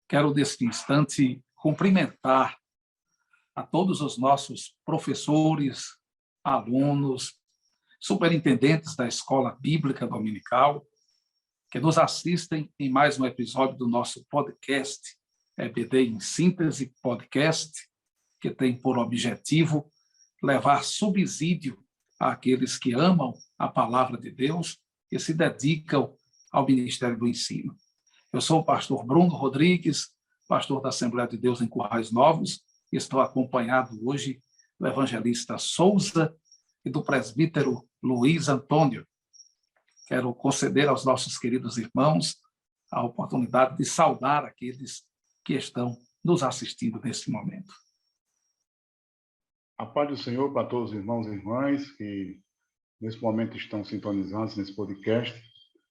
Quero, neste instante, cumprimentar a todos os nossos professores, alunos, superintendentes da Escola Bíblica Dominical, que nos assistem em mais um episódio do nosso podcast, EBD em Síntese Podcast, que tem por objetivo levar subsídio àqueles que amam a palavra de Deus e se dedicam ao ministério do ensino. Eu sou o pastor Bruno Rodrigues, pastor da Assembleia de Deus em Currais Novos, e estou acompanhado hoje do evangelista Souza e do presbítero Luiz Antônio. Quero conceder aos nossos queridos irmãos a oportunidade de saudar aqueles que estão nos assistindo neste momento. A paz do Senhor para todos os irmãos e irmãs que nesse momento estão sintonizados nesse podcast.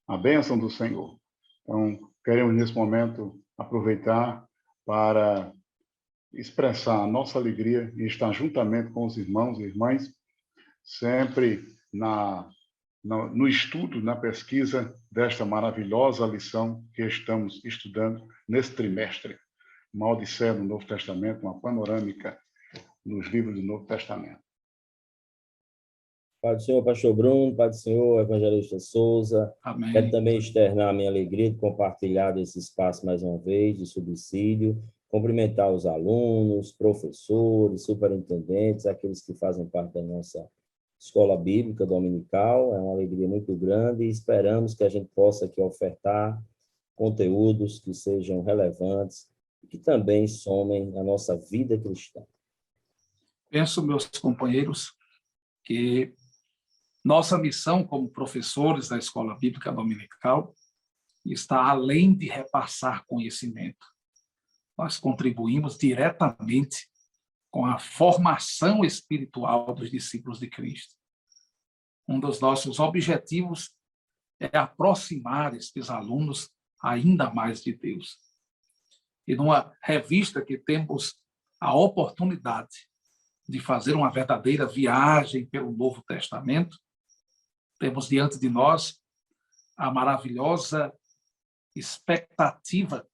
A bênção do Senhor. Então, queremos nesse momento aproveitar para expressar a nossa alegria e estar juntamente com os irmãos e irmãs, sempre no estudo, na pesquisa desta maravilhosa lição que estamos estudando nesse trimestre. Uma Odisseia do Novo Testamento, uma panorâmica nos livros do Novo Testamento. Pai do Senhor, pastor Bruno, Pai do Senhor, evangelista Souza. Amém. Quero também externar a minha alegria de compartilhar esse espaço mais uma vez, de subsídio, cumprimentar os alunos, professores, superintendentes, aqueles que fazem parte da nossa Escola Bíblica Dominical. É uma alegria muito grande e esperamos que a gente possa aqui ofertar conteúdos que sejam relevantes e que também somem a nossa vida cristã. Penso, meus companheiros, que nossa missão como professores da Escola Bíblica Dominical está além de repassar conhecimento. Nós contribuímos diretamente com a formação espiritual dos discípulos de Cristo. Um dos nossos objetivos é aproximar estes alunos ainda mais de Deus. E numa revista que temos a oportunidade de fazer uma verdadeira viagem pelo Novo Testamento, temos diante de nós a maravilhosa expectativa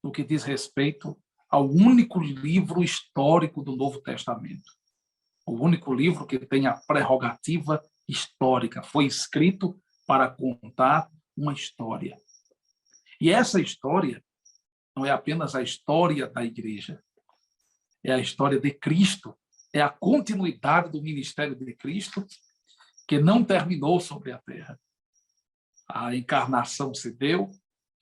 no que diz respeito ao único livro histórico do Novo Testamento. O único livro que tem a prerrogativa histórica. Foi escrito para contar uma história. E essa história não é apenas a história da igreja, é a história de Cristo, é a continuidade do ministério de Cristo, que não terminou sobre a terra. A encarnação se deu,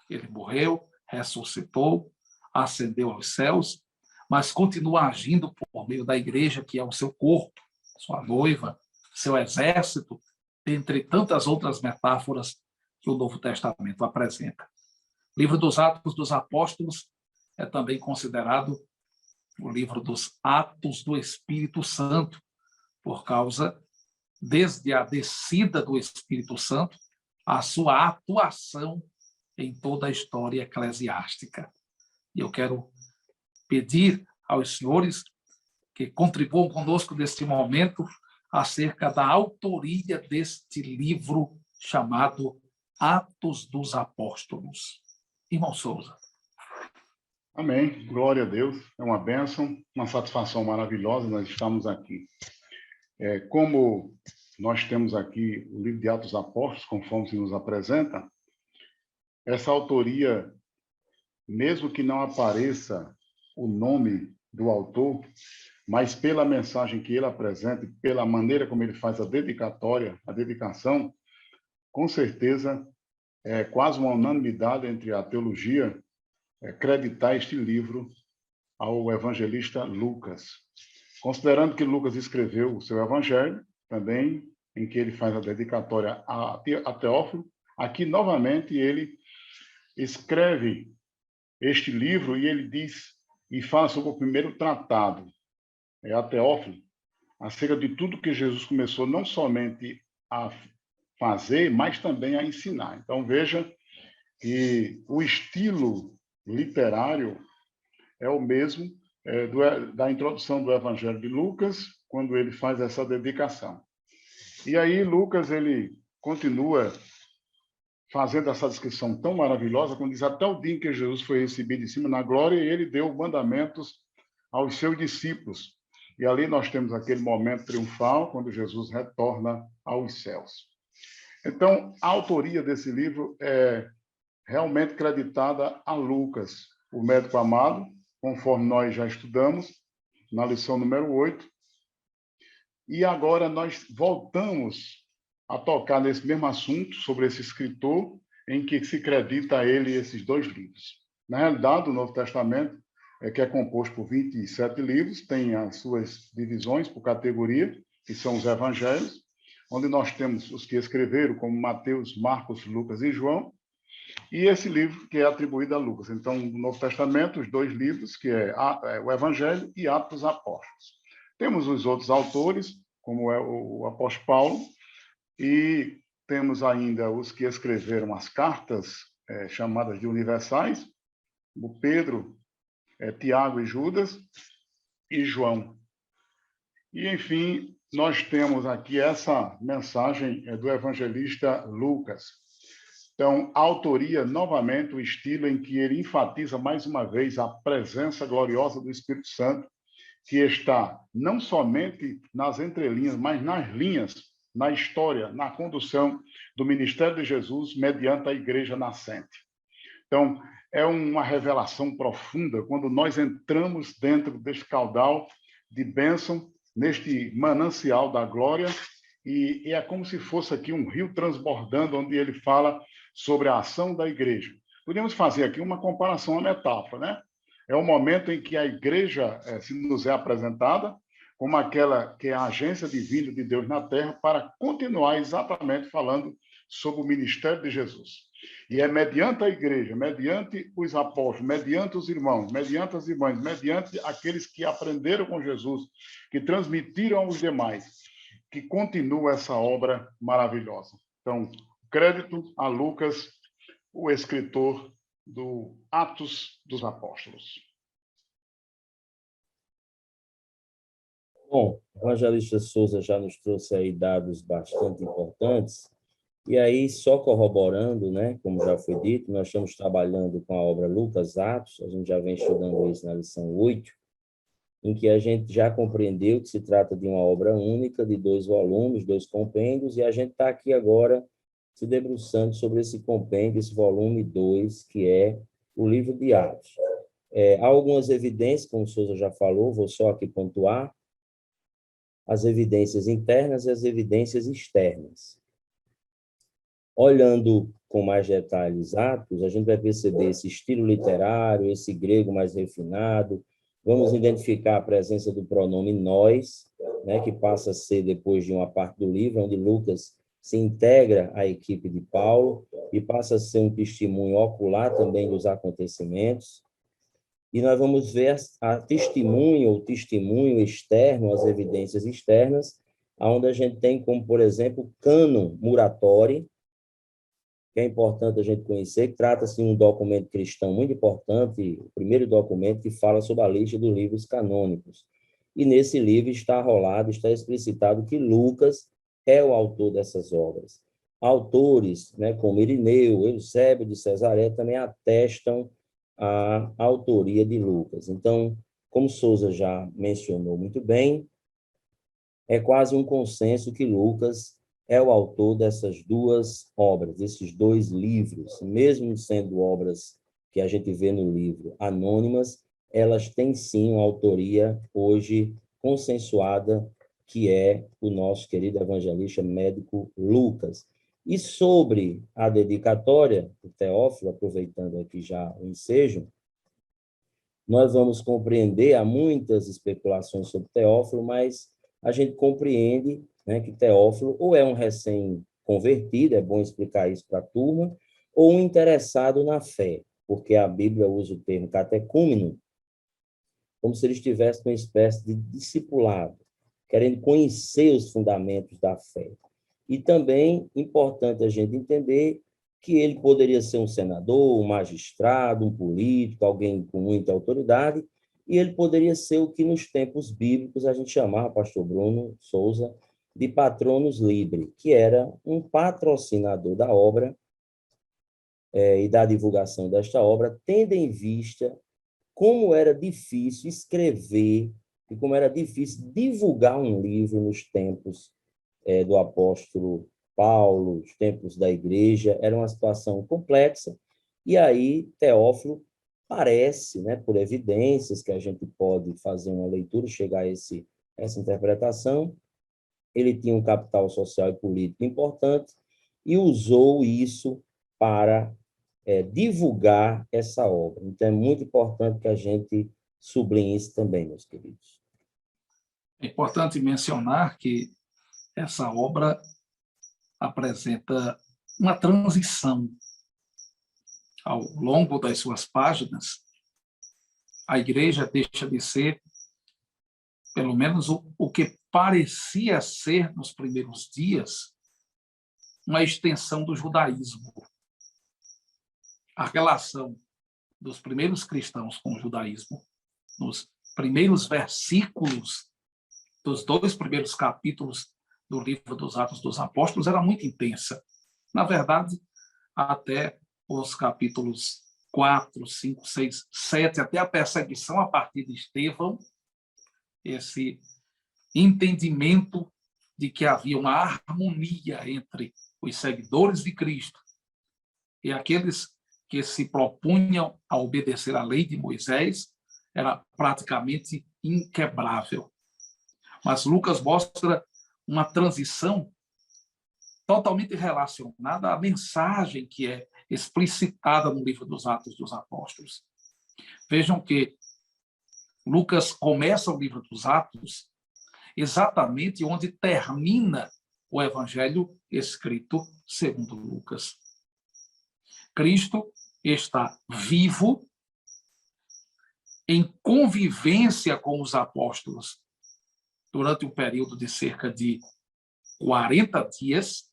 ele morreu, ressuscitou, ascendeu aos céus, mas continua agindo por meio da igreja, que é o seu corpo, sua noiva, seu exército, entre tantas outras metáforas que o Novo Testamento apresenta. O livro dos Atos dos Apóstolos é também considerado o livro dos Atos do Espírito Santo, por causa, desde a descida do Espírito Santo, a sua atuação em toda a história eclesiástica. E eu quero pedir aos senhores que contribuam conosco neste momento acerca da autoria deste livro chamado Atos dos Apóstolos. Irmão Souza. Amém. Glória a Deus. É uma bênção, uma satisfação maravilhosa nós estamos aqui. Como nós temos aqui o livro de Atos dos Apóstolos, conforme se nos apresenta, essa autoria, mesmo que não apareça o nome do autor, mas pela mensagem que ele apresenta, pela maneira como ele faz a dedicatória, a dedicação, com certeza é quase uma unanimidade entre a teologia acreditar este livro ao evangelista Lucas. Considerando que Lucas escreveu o seu evangelho, também, em que ele faz a dedicatória a Teófilo, aqui, novamente, ele escreve este livro e ele diz, e fala sobre o primeiro tratado, a Teófilo, acerca de tudo que Jesus começou não somente a fazer, mas também a ensinar. Então, veja que o estilo literário é o mesmo da introdução do Evangelho de Lucas, quando ele faz essa dedicação. E aí Lucas ele continua fazendo essa descrição tão maravilhosa, quando diz até o dia em que Jesus foi recebido em cima na glória, e ele deu mandamentos aos seus discípulos. E ali nós temos aquele momento triunfal, quando Jesus retorna aos céus. Então, a autoria desse livro é realmente creditada a Lucas, o médico amado, conforme nós já estudamos na lição número 8. E agora nós voltamos a tocar nesse mesmo assunto, sobre esse escritor, em que se acredita a ele esses 2 livros. Na realidade, o Novo Testamento, que é composto por 27 livros, tem as suas divisões por categoria, que são os evangelhos, onde nós temos os que escreveram, como Mateus, Marcos, Lucas e João, e esse livro que é atribuído a Lucas. Então, no Novo Testamento, os 2 livros, que é o Evangelho e Atos dos Apóstolos. Temos os outros autores, como é o apóstolo Paulo, e temos ainda os que escreveram as cartas chamadas de universais, o Pedro, Tiago e Judas, e João. E, enfim, nós temos aqui essa mensagem do evangelista Lucas. Então, a autoria, novamente, o estilo em que ele enfatiza mais uma vez a presença gloriosa do Espírito Santo, que está não somente nas entrelinhas, mas nas linhas, na história, na condução do ministério de Jesus mediante a igreja nascente. Então, é uma revelação profunda quando nós entramos dentro deste caudal de bênção, neste manancial da glória, e é como se fosse aqui um rio transbordando, onde ele fala sobre a ação da igreja. Podemos fazer aqui uma comparação, uma metáfora, né? É o momento em que a igreja se nos é apresentada como aquela que é a agência divina de Deus na terra para continuar exatamente falando sobre o ministério de Jesus. E é mediante a igreja, mediante os apóstolos, mediante os irmãos, mediante as irmãs, mediante aqueles que aprenderam com Jesus, que transmitiram aos demais, que continua essa obra maravilhosa. Então, crédito a Lucas, o escritor do Atos dos Apóstolos. Bom, o evangelista Souza já nos trouxe aí dados bastante importantes, e aí, só corroborando, né, como já foi dito, nós estamos trabalhando com a obra Lucas Atos, a gente já vem estudando isso na lição 8, em que a gente já compreendeu que se trata de uma obra única, de 2 volumes, 2 compêndios, e a gente está aqui agora se debruçando sobre esse compêndio, esse volume 2, que é o livro de Atos. Há algumas evidências, como o Souza já falou, vou só aqui pontuar, as evidências internas e as evidências externas. Olhando com mais detalhes Atos, a gente vai perceber esse estilo literário, esse grego mais refinado. Vamos identificar a presença do pronome nós, né, que passa a ser depois de uma parte do livro, onde Lucas se integra à equipe de Paulo e passa a ser um testemunho ocular também dos acontecimentos. E nós vamos ver a testemunho ou testemunho externo, as evidências externas, onde a gente tem como, por exemplo, cânon Muratori, que é importante a gente conhecer, que trata-se de um documento cristão muito importante, o primeiro documento que fala sobre a lista dos livros canônicos. E nesse livro está arrolado, está explicitado que Lucas é o autor dessas obras. Autores, né, como Irineu, Eusébio de Cesareia, também atestam a autoria de Lucas. Então, como Souza já mencionou muito bem, é quase um consenso que Lucas é o autor dessas 2 obras, desses 2 livros, mesmo sendo obras que a gente vê no livro anônimas, elas têm sim uma autoria hoje consensuada, que é o nosso querido evangelista médico Lucas. E sobre a dedicatória do Teófilo, aproveitando aqui já o ensejo, nós vamos compreender, há muitas especulações sobre Teófilo, mas a gente compreende, né, que Teófilo ou é um recém-convertido, é bom explicar isso para a turma, ou um interessado na fé, porque a Bíblia usa o termo catecúmeno, como se ele estivesse numa espécie de discipulado, querendo conhecer os fundamentos da fé. E também importante a gente entender que ele poderia ser um senador, um magistrado, um político, alguém com muita autoridade, e ele poderia ser o que nos tempos bíblicos a gente chamava, pastor Bruno Souza, de patronus libre, que era um patrocinador da obra e da divulgação desta obra, tendo em vista como era difícil escrever e como era difícil divulgar um livro nos tempos do apóstolo Paulo, os tempos da igreja, era uma situação complexa, e aí Teófilo parece, né, por evidências que a gente pode fazer uma leitura, chegar a essa interpretação, ele tinha um capital social e político importante e usou isso para divulgar essa obra. Então, é muito importante que a gente sublinhe isso também, meus queridos. É importante mencionar que essa obra apresenta uma transição. Ao longo das suas páginas, a igreja deixa de ser, pelo menos o que parecia ser nos primeiros dias, uma extensão do judaísmo. A relação dos primeiros cristãos com o judaísmo, nos primeiros versículos dos 2 primeiros capítulos do livro dos Atos dos Apóstolos, era muito intensa. Na verdade, até os capítulos 4, 5, 6, 7, até a perseguição a partir de Estevão, esse entendimento de que havia uma harmonia entre os seguidores de Cristo e aqueles que se propunham a obedecer à lei de Moisés, era praticamente inquebrável. Mas Lucas mostra uma transição totalmente relacionada à mensagem que é explicitada no livro dos Atos dos Apóstolos. Vejam que Lucas começa o livro dos Atos exatamente onde termina o evangelho escrito segundo Lucas. Cristo está vivo, em convivência com os apóstolos durante um período de cerca de 40 dias.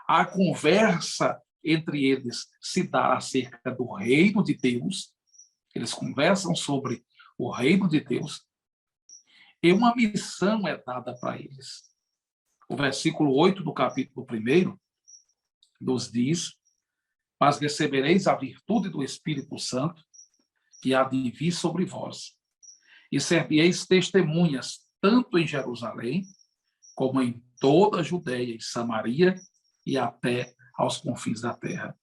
A conversa entre eles se dá acerca do reino de Deus. Eles conversam sobre o reino de Deus. E uma missão é dada para eles. O versículo 8 do capítulo 1 nos diz: mas recebereis a virtude do Espírito Santo, que há de vir sobre vós, e servireis testemunhas tanto em Jerusalém, como em toda a Judeia e Samaria, e até aos confins da terra.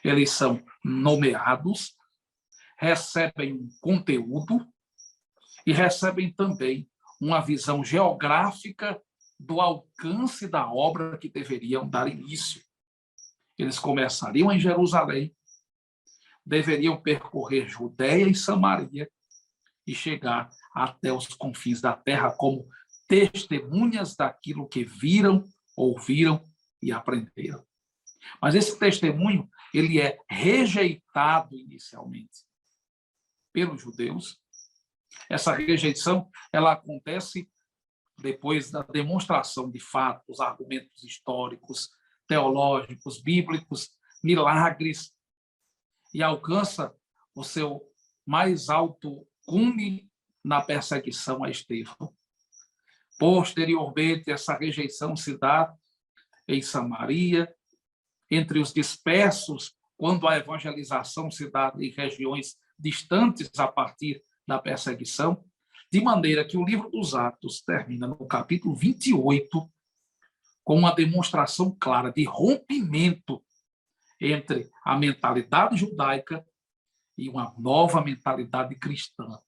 Eles são nomeados, recebem um conteúdo e recebem também uma visão geográfica do alcance da obra que deveriam dar início. Eles começariam em Jerusalém, deveriam percorrer Judeia e Samaria e chegar até os confins da terra como testemunhas daquilo que viram, ouviram e aprenderam. Mas esse testemunho, ele é rejeitado inicialmente pelos judeus. Essa rejeição, ela acontece depois da demonstração de fatos, argumentos históricos, teológicos, bíblicos, milagres, e alcança o seu mais alto cume na perseguição a Estevão. Posteriormente, essa rejeição se dá em Samaria, entre os dispersos, quando a evangelização se dá em regiões distantes a partir da perseguição, de maneira que o livro dos Atos termina no capítulo 28 com uma demonstração clara de rompimento entre a mentalidade judaica e uma nova mentalidade cristã,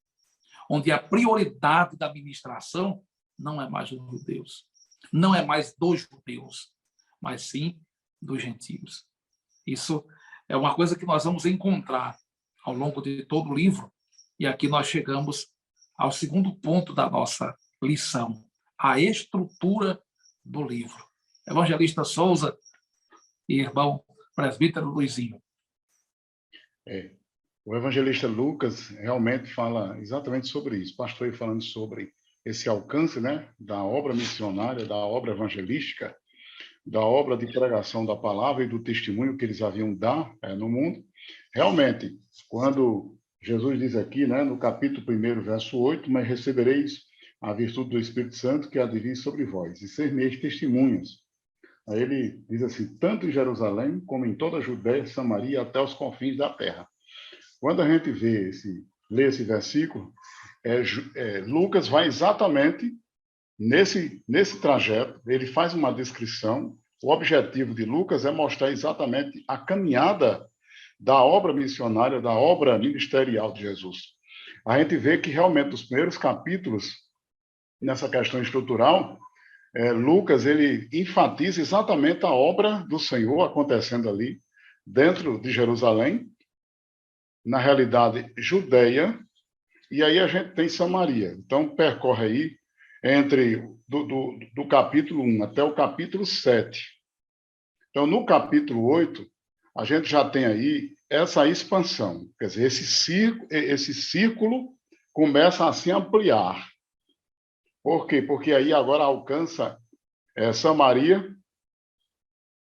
onde a prioridade da ministração não é mais dos judeus, não é mais dos judeus, mas sim dos gentios. Isso é uma coisa que nós vamos encontrar ao longo de todo o livro, e aqui nós chegamos ao segundo ponto da nossa lição, a estrutura do livro. Evangelista Souza e irmão presbítero Luizinho. O evangelista Lucas realmente fala exatamente sobre isso. O pastor aí falando sobre esse alcance, né, da obra missionária, da obra evangelística, da obra de pregação da palavra e do testemunho que eles haviam dar no mundo. Realmente, quando Jesus diz aqui, né, no capítulo 1, verso 8, mas recebereis a virtude do Espírito Santo que há de vir sobre vós, e ser meus testemunhas, Aí ele diz assim, tanto em Jerusalém como em toda a Judéia, Samaria, até os confins da terra. Quando a gente lê esse versículo, Lucas vai exatamente nesse trajeto, ele faz uma descrição. O objetivo de Lucas é mostrar exatamente a caminhada da obra missionária, da obra ministerial de Jesus. A gente vê que realmente os primeiros capítulos, nessa questão estrutural, Lucas ele enfatiza exatamente a obra do Senhor acontecendo ali, dentro de Jerusalém, na realidade, Judeia, e aí a gente tem Samaria. Então, percorre aí do capítulo 1 até o capítulo 7. Então, no capítulo 8, a gente já tem aí essa expansão. Quer dizer, esse círculo começa a se ampliar. Por quê? Porque aí agora alcança Samaria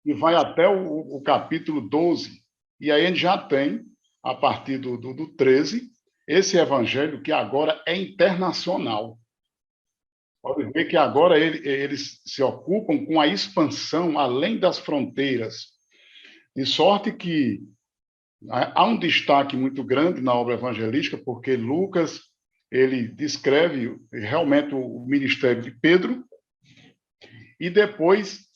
e vai até o capítulo 12. E aí a gente já tem, a partir do 13, esse evangelho que agora é internacional. Pode ver que agora eles se ocupam com a expansão além das fronteiras. De sorte que há um destaque muito grande na obra evangelística, porque Lucas ele descreve realmente o ministério de Pedro e depois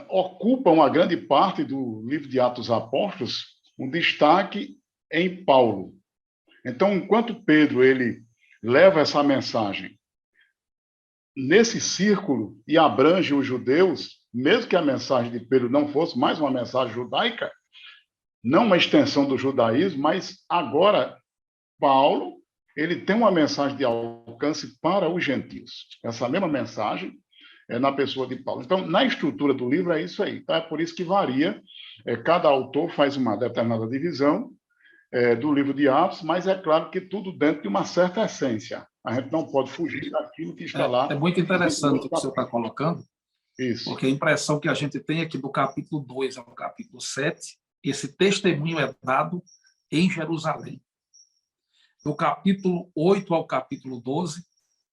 ocupa uma grande parte do livro de Atos Apóstolos um destaque em Paulo. Então, enquanto Pedro ele leva essa mensagem nesse círculo e abrange os judeus, mesmo que a mensagem de Pedro não fosse mais uma mensagem judaica, não uma extensão do judaísmo, mas agora Paulo ele tem uma mensagem de alcance para os gentios. Essa mesma mensagem é na pessoa de Paulo. Então, na estrutura do livro é isso aí. Tá? É por isso que varia. Cada autor faz uma determinada divisão do livro de Atos, mas é claro que tudo dentro de uma certa essência. A gente não pode fugir daquilo que está lá. É muito interessante o que o senhor está colocando, isso. Porque a impressão que a gente tem é que do capítulo 2 ao capítulo 7, esse testemunho é dado em Jerusalém. Do capítulo 8 ao capítulo 12,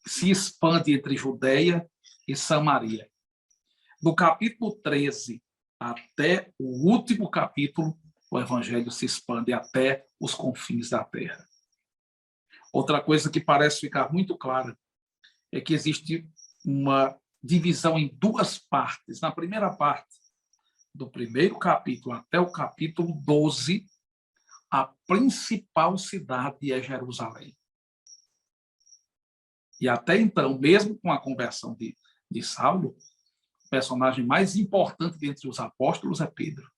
se expande entre Judeia e Samaria. Do capítulo 13 até o último capítulo, o evangelho se expande até os confins da terra. Outra coisa que parece ficar muito clara é que existe uma divisão em duas partes. Na primeira parte, do primeiro capítulo até o capítulo 12, a principal cidade é Jerusalém. E até então, mesmo com a conversão de Saulo, o personagem mais importante dentre os apóstolos é Pedro.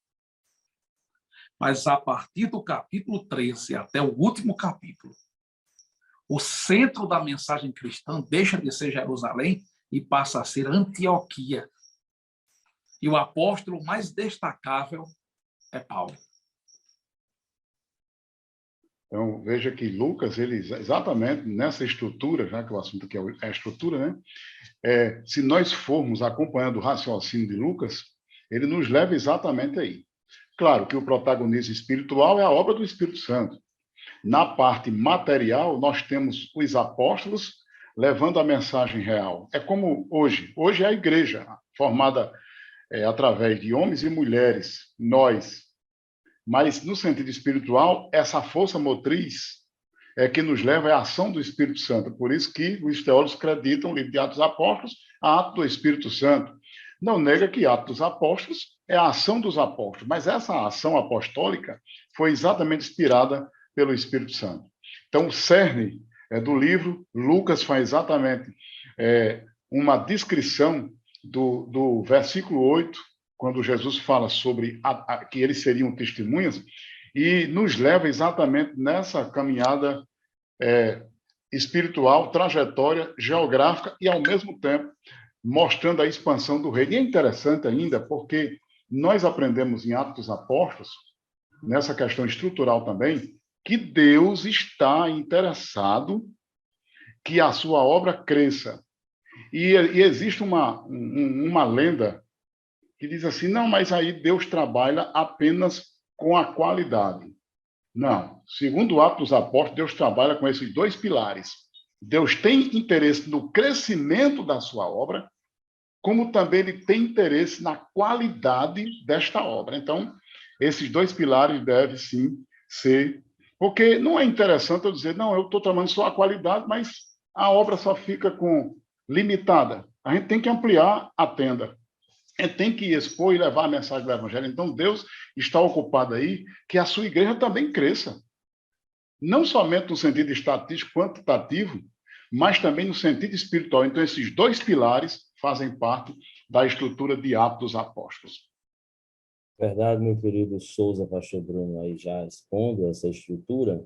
Mas a partir do capítulo 13 até o último capítulo, o centro da mensagem cristã deixa de ser Jerusalém e passa a ser Antioquia. E o apóstolo mais destacável é Paulo. Então, veja que Lucas, ele exatamente nessa estrutura, já que o assunto aqui é a estrutura, né? Se nós formos acompanhando o raciocínio de Lucas, ele nos leva exatamente aí. Claro que o protagonismo espiritual é a obra do Espírito Santo. Na parte material, nós temos os apóstolos levando a mensagem real. É como hoje. Hoje é a igreja, formada através de homens e mulheres, nós. Mas, no sentido espiritual, essa força motriz que nos leva à ação do Espírito Santo. Por isso que os teólogos acreditam o livro de Atos dos Apóstolos a ato do Espírito Santo. Não nega que Atos dos Apóstolos é a ação dos apóstolos, mas essa ação apostólica foi exatamente inspirada pelo Espírito Santo. Então, o cerne do livro, Lucas faz exatamente uma descrição do versículo 8, quando Jesus fala sobre que eles seriam testemunhas, e nos leva exatamente nessa caminhada espiritual, trajetória, geográfica, e, ao mesmo tempo, mostrando a expansão do reino. E é interessante ainda, porque nós aprendemos em Atos dos Apóstolos, nessa questão estrutural também, que Deus está interessado que a sua obra cresça. E existe uma lenda que diz assim, não, mas aí Deus trabalha apenas com a qualidade. Não. Segundo o Atos dos Apóstolos, Deus trabalha com esses dois pilares. Deus tem interesse no crescimento da sua obra como também ele tem interesse na qualidade desta obra. Então, esses dois pilares devem, sim, ser... Porque não é interessante eu dizer, não, eu estou trabalhando só a qualidade, mas a obra só fica limitada. A gente tem que ampliar a tenda. A gente tem que expor e levar a mensagem do Evangelho. Então, Deus está ocupado aí que a sua igreja também cresça. Não somente no sentido estatístico, quantitativo, mas também no sentido espiritual. Então, esses dois pilares fazem parte da estrutura de Atos dos Apóstolos. Verdade, meu querido Souza, pastor Bruno, aí já expondo essa estrutura.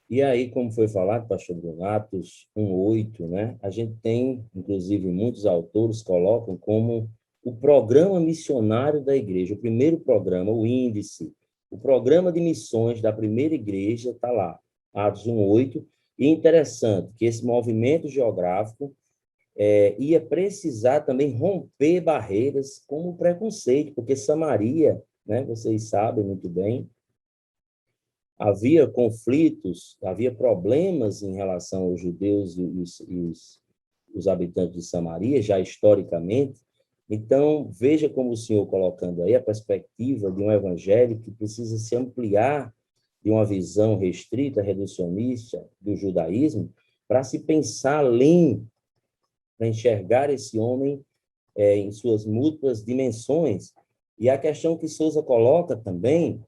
E aí, como foi falado, pastor Bruno, Atos 1:8, né? A gente tem, inclusive, muitos autores colocam como o programa missionário da igreja, o primeiro programa, o índice, o programa de missões da primeira igreja está lá, Atos 1:8. E interessante que esse movimento geográfico ia precisar também romper barreiras como o preconceito, porque Samaria, né, vocês sabem muito bem, havia conflitos, havia problemas em relação aos judeus e os habitantes de Samaria, já historicamente. Então, veja como o senhor colocando aí a perspectiva de um evangelho que precisa se ampliar de uma visão restrita, reducionista do judaísmo, para se pensar além, para enxergar esse homem em suas múltiplas dimensões. E a questão que Souza coloca também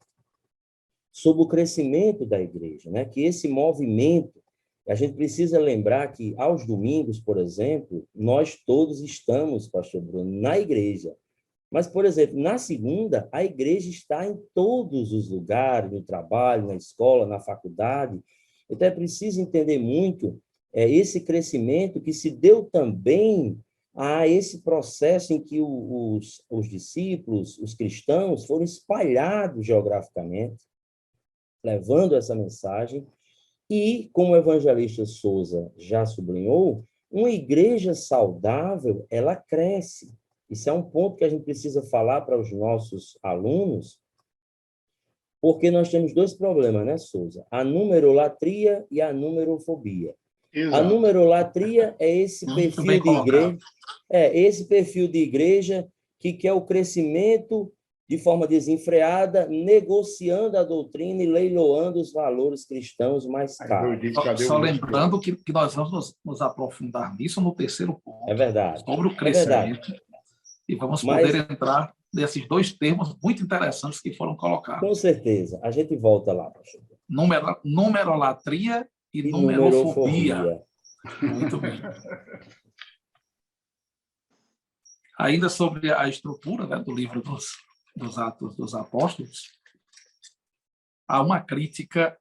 sobre o crescimento da igreja, né? Que esse movimento, a gente precisa lembrar que aos domingos, por exemplo, nós todos estamos, pastor Bruno, na igreja. Mas, por exemplo, na segunda, a igreja está em todos os lugares, no trabalho, na escola, na faculdade. Então, é preciso entender muito esse crescimento que se deu também a esse processo em que os discípulos, os cristãos, foram espalhados geograficamente, levando essa mensagem. E, como o evangelista Souza já sublinhou, uma igreja saudável, ela cresce. Isso é um ponto que a gente precisa falar para os nossos alunos, porque nós temos dois problemas, né, Souza? A numerolatria e a numerofobia. Exato. A numerolatria é esse perfil de igreja, esse perfil de igreja que quer o crescimento de forma desenfreada, negociando a doutrina e leiloando os valores cristãos mais caros. Só lembrando que nós vamos nos aprofundar nisso no terceiro ponto. É verdade. Sobre o crescimento. E vamos poder entrar nesses dois termos muito interessantes que foram colocados. Com certeza. A gente volta lá, pastor. Numerolatria e numerofobia. Muito bem. Ainda sobre a estrutura, né, do livro dos Atos dos Apóstolos, há uma crítica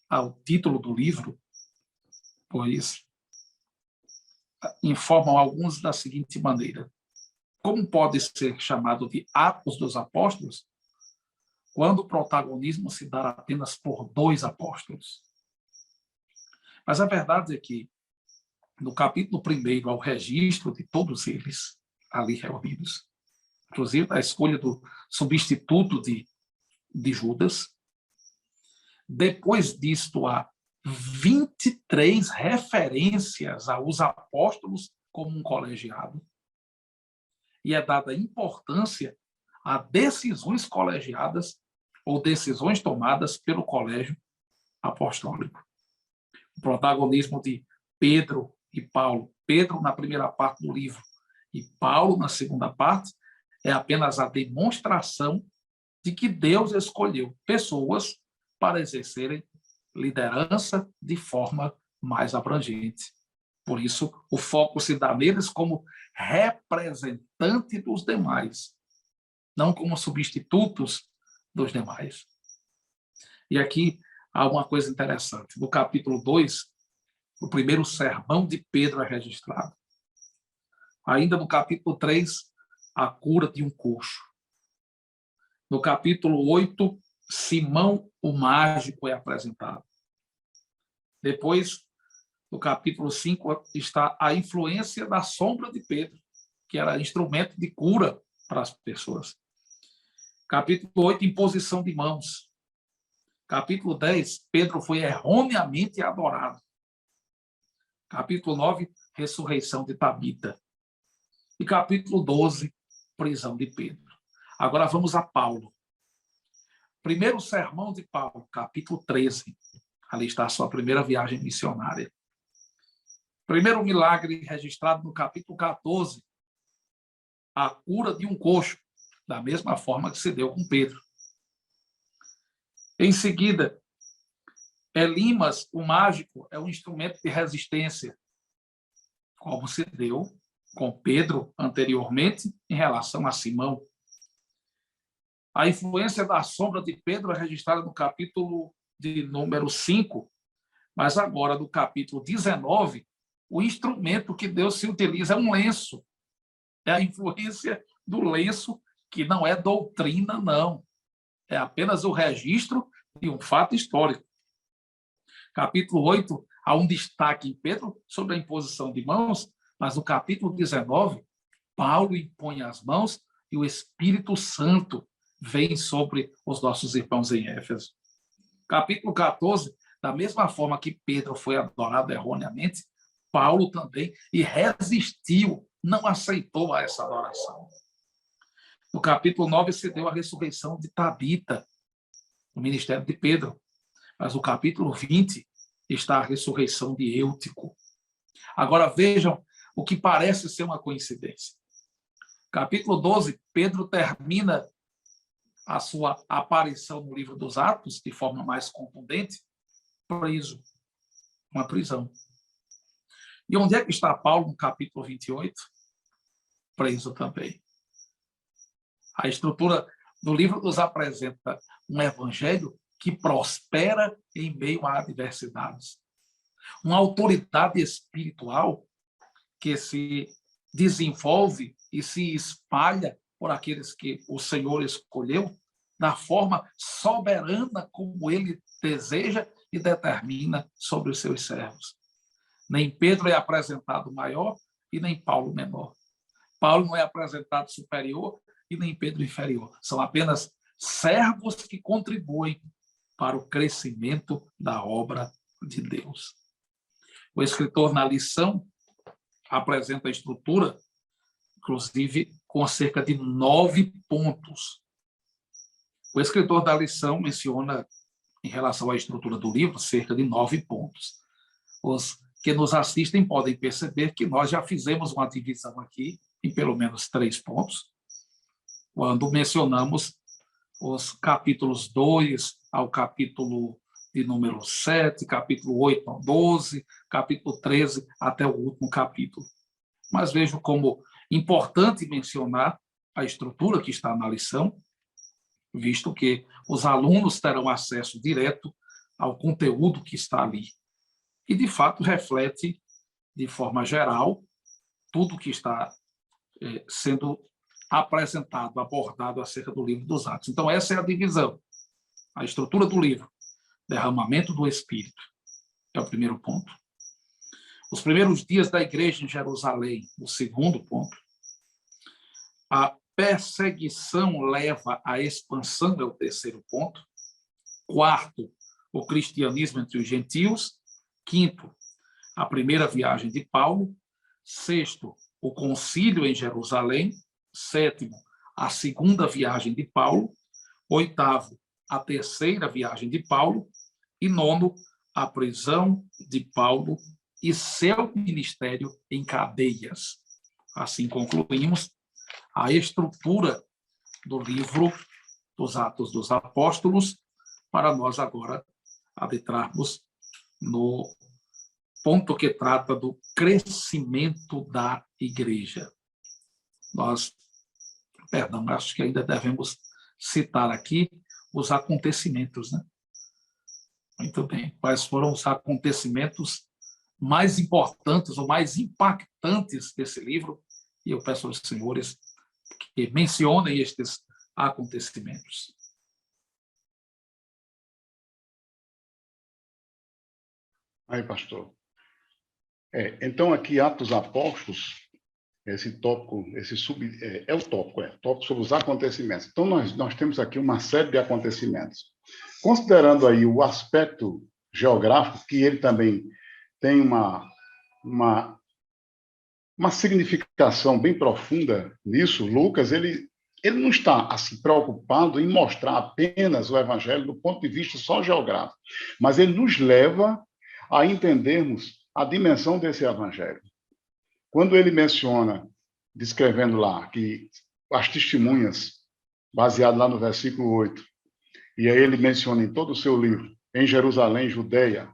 ao título do livro, pois informam alguns da seguinte maneira: como pode ser chamado de Atos dos Apóstolos quando o protagonismo se dá apenas por dois apóstolos? Mas a verdade é que, no capítulo 1, há o registro de todos eles ali reunidos, inclusive a escolha do substituto de Judas. Depois disto, há 23 referências aos apóstolos como um colegiado, e é dada importância a decisões colegiadas ou decisões tomadas pelo colégio apostólico. O protagonismo de Pedro e Paulo, Pedro na primeira parte do livro e Paulo na segunda parte, é apenas a demonstração de que Deus escolheu pessoas para exercerem liderança de forma mais abrangente. Por isso, o foco se dá neles como representante dos demais, não como substitutos dos demais. E aqui há uma coisa interessante. No capítulo 2, o primeiro sermão de Pedro é registrado. Ainda no capítulo 3, a cura de um coxo. No capítulo 8, Simão, o mágico, é apresentado. Depois, no capítulo 5, está a influência da sombra de Pedro, que era instrumento de cura para as pessoas. Capítulo 8, imposição de mãos. Capítulo 10, Pedro foi erroneamente adorado. Capítulo 9, ressurreição de Tabita. E capítulo 12, prisão de Pedro. Agora vamos a Paulo. Primeiro sermão de Paulo, capítulo 13. Ali está a sua primeira viagem missionária. Primeiro milagre registrado no capítulo 14, a cura de um coxo, da mesma forma que se deu com Pedro. Em seguida, Elimas, o mágico, é um instrumento de resistência, como se deu com Pedro anteriormente em relação a Simão. A influência da sombra de Pedro é registrada no capítulo de número 5, mas agora no capítulo 19, o instrumento que Deus se utiliza é um lenço. É a influência do lenço, que não é doutrina, não. É apenas o registro de um fato histórico. Capítulo 8, há um destaque em Pedro sobre a imposição de mãos, mas no capítulo 19, Paulo impõe as mãos e o Espírito Santo vem sobre os nossos irmãos em Éfeso. Capítulo 14, da mesma forma que Pedro foi adorado erroneamente, Paulo também, e resistiu, não aceitou a essa adoração. No capítulo 9 se deu a ressurreição de Tabita, no ministério de Pedro. Mas no capítulo 20 está a ressurreição de Eutico. Agora vejam o que parece ser uma coincidência. Capítulo 12, Pedro termina a sua aparição no livro dos Atos de forma mais contundente, preso, uma prisão. E onde é que está Paulo no capítulo 28? Preso também. A estrutura do livro nos apresenta um evangelho que prospera em meio a adversidades. Uma autoridade espiritual que se desenvolve e se espalha por aqueles que o Senhor escolheu da forma soberana como ele deseja e determina sobre os seus servos. Nem Pedro é apresentado maior e nem Paulo menor. Paulo não é apresentado superior e nem Pedro inferior. São apenas servos que contribuem para o crescimento da obra de Deus. O escritor, na lição, apresenta a estrutura, inclusive, com cerca de 9 pontos. O escritor da lição menciona, em relação à estrutura do livro, cerca de 9 pontos. Os que nos assistem podem perceber que nós já fizemos uma divisão aqui em pelo menos 3 pontos, quando mencionamos os capítulos 2 ao capítulo de número 7, capítulo 8 ao 12, capítulo 13 até o último capítulo. Mas vejo como importante mencionar a estrutura que está na lição, visto que os alunos terão acesso direto ao conteúdo que está ali. E, de fato, reflete, de forma geral, tudo que está sendo apresentado, abordado acerca do livro dos Atos. Então, essa é a divisão. A estrutura do livro. Derramamento do Espírito. É o primeiro ponto. Os primeiros dias da igreja em Jerusalém. O segundo ponto. A perseguição leva à expansão. É o terceiro ponto. Quarto, o cristianismo entre os gentios. Quinto, a primeira viagem de Paulo. Sexto, o concílio em Jerusalém. Sétimo, a segunda viagem de Paulo. Oitavo, a terceira viagem de Paulo. E nono, a prisão de Paulo e seu ministério em cadeias. Assim concluímos a estrutura do livro dos Atos dos Apóstolos, para nós agora adentrarmos no ponto que trata do crescimento da igreja. Acho que ainda devemos citar aqui os acontecimentos, né? Muito bem. Quais foram os acontecimentos mais importantes ou mais impactantes desse livro? E eu peço aos senhores que mencionem estes acontecimentos. Aí, pastor. Então, aqui, Atos Apóstolos, esse tópico, o tópico sobre os acontecimentos. Então, nós temos aqui uma série de acontecimentos. Considerando aí o aspecto geográfico, que ele também tem uma uma significação bem profunda nisso. Lucas, ele não está assim, preocupado em mostrar apenas o evangelho do ponto de vista só geográfico, mas ele nos leva a entendermos a dimensão desse evangelho. Quando ele menciona, descrevendo lá, que as testemunhas, baseado lá no versículo 8, e aí ele menciona em todo o seu livro, em Jerusalém, Judeia,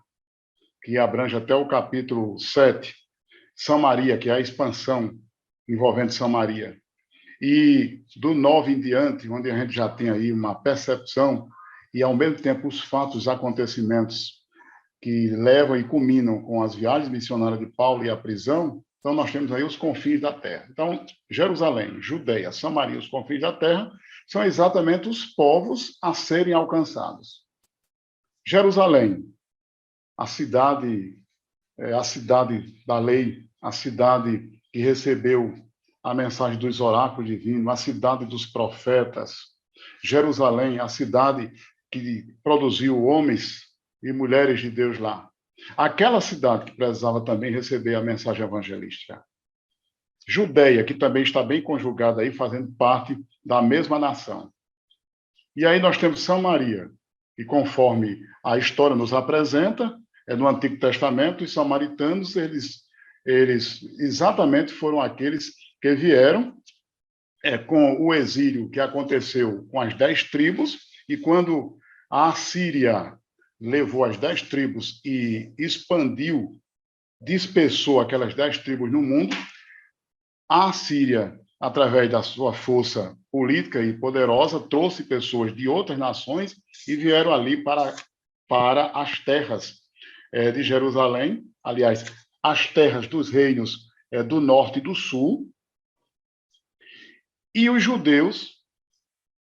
que abrange até o capítulo 7, Samaria, que é a expansão envolvendo Samaria, e do 9 em diante, onde a gente já tem aí uma percepção e, ao mesmo tempo, os fatos, os acontecimentos que levam e culminam com as viagens missionárias de Paulo e a prisão, então nós temos aí os confins da terra. Então, Jerusalém, Judeia, Samaria, os confins da terra, são exatamente os povos a serem alcançados. Jerusalém, a cidade da lei, a cidade que recebeu a mensagem dos oráculos divinos, a cidade dos profetas. Jerusalém, a cidade que produziu homens e mulheres de Deus lá. Aquela cidade que precisava também receber a mensagem evangelística. Judeia, que também está bem conjugada aí, fazendo parte da mesma nação. E aí nós temos Samaria, que conforme a história nos apresenta, é no Antigo Testamento, os samaritanos, eles exatamente foram aqueles que vieram com o exílio que aconteceu com as 10 tribos, e quando a Assíria levou as 10 tribos e expandiu, dispersou aquelas 10 tribos no mundo, a Assíria, através da sua força política e poderosa, trouxe pessoas de outras nações e vieram ali para as terras de Jerusalém, aliás, as terras dos reinos do norte e do sul, e os judeus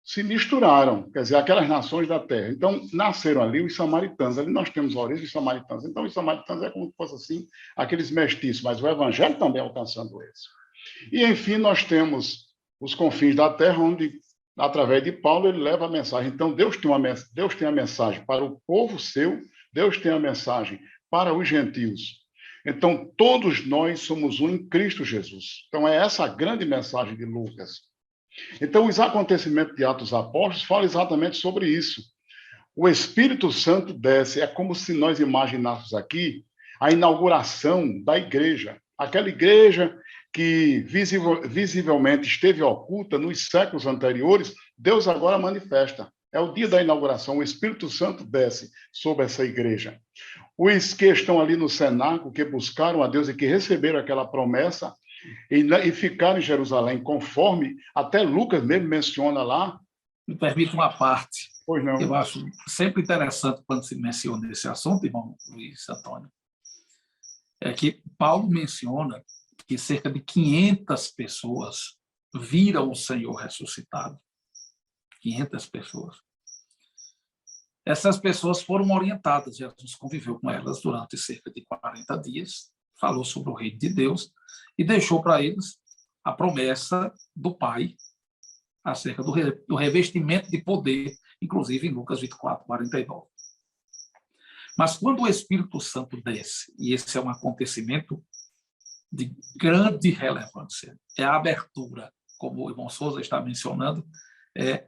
se misturaram, quer dizer, aquelas nações da terra. Então, nasceram ali os samaritanos. Ali nós temos a origem dos samaritanos. Então, os samaritanos é como se fosse assim, aqueles mestiços, mas o evangelho também alcançando eles. E, enfim, nós temos os confins da terra, onde, através de Paulo, ele leva a mensagem. Então, Deus tem a mensagem para o povo seu, Deus tem a mensagem para os gentios. Então, todos nós somos um em Cristo Jesus. Então, é essa a grande mensagem de Lucas. Então, os acontecimentos de Atos Apóstolos falam exatamente sobre isso. O Espírito Santo desce, é como se nós imaginássemos aqui a inauguração da igreja. Aquela igreja que visivelmente esteve oculta nos séculos anteriores, Deus agora manifesta. É o dia da inauguração, o Espírito Santo desce sobre essa igreja. Os que estão ali no cenáculo, que buscaram a Deus e que receberam aquela promessa, e ficaram em Jerusalém, conforme até Lucas mesmo menciona lá. Me permite uma parte. Pois não. Eu acho sempre interessante quando se menciona esse assunto, irmão Luiz Antônio, é que Paulo menciona que cerca de 500 pessoas viram o Senhor ressuscitado. 500 pessoas. Essas pessoas foram orientadas, Jesus conviveu com elas durante cerca de 40 dias, falou sobre o reino de Deus e deixou para eles a promessa do Pai acerca do revestimento de poder, inclusive em Lucas 24, 49. Mas quando o Espírito Santo desce, e esse é um acontecimento de grande relevância, é a abertura, como o irmão Souza está mencionando, é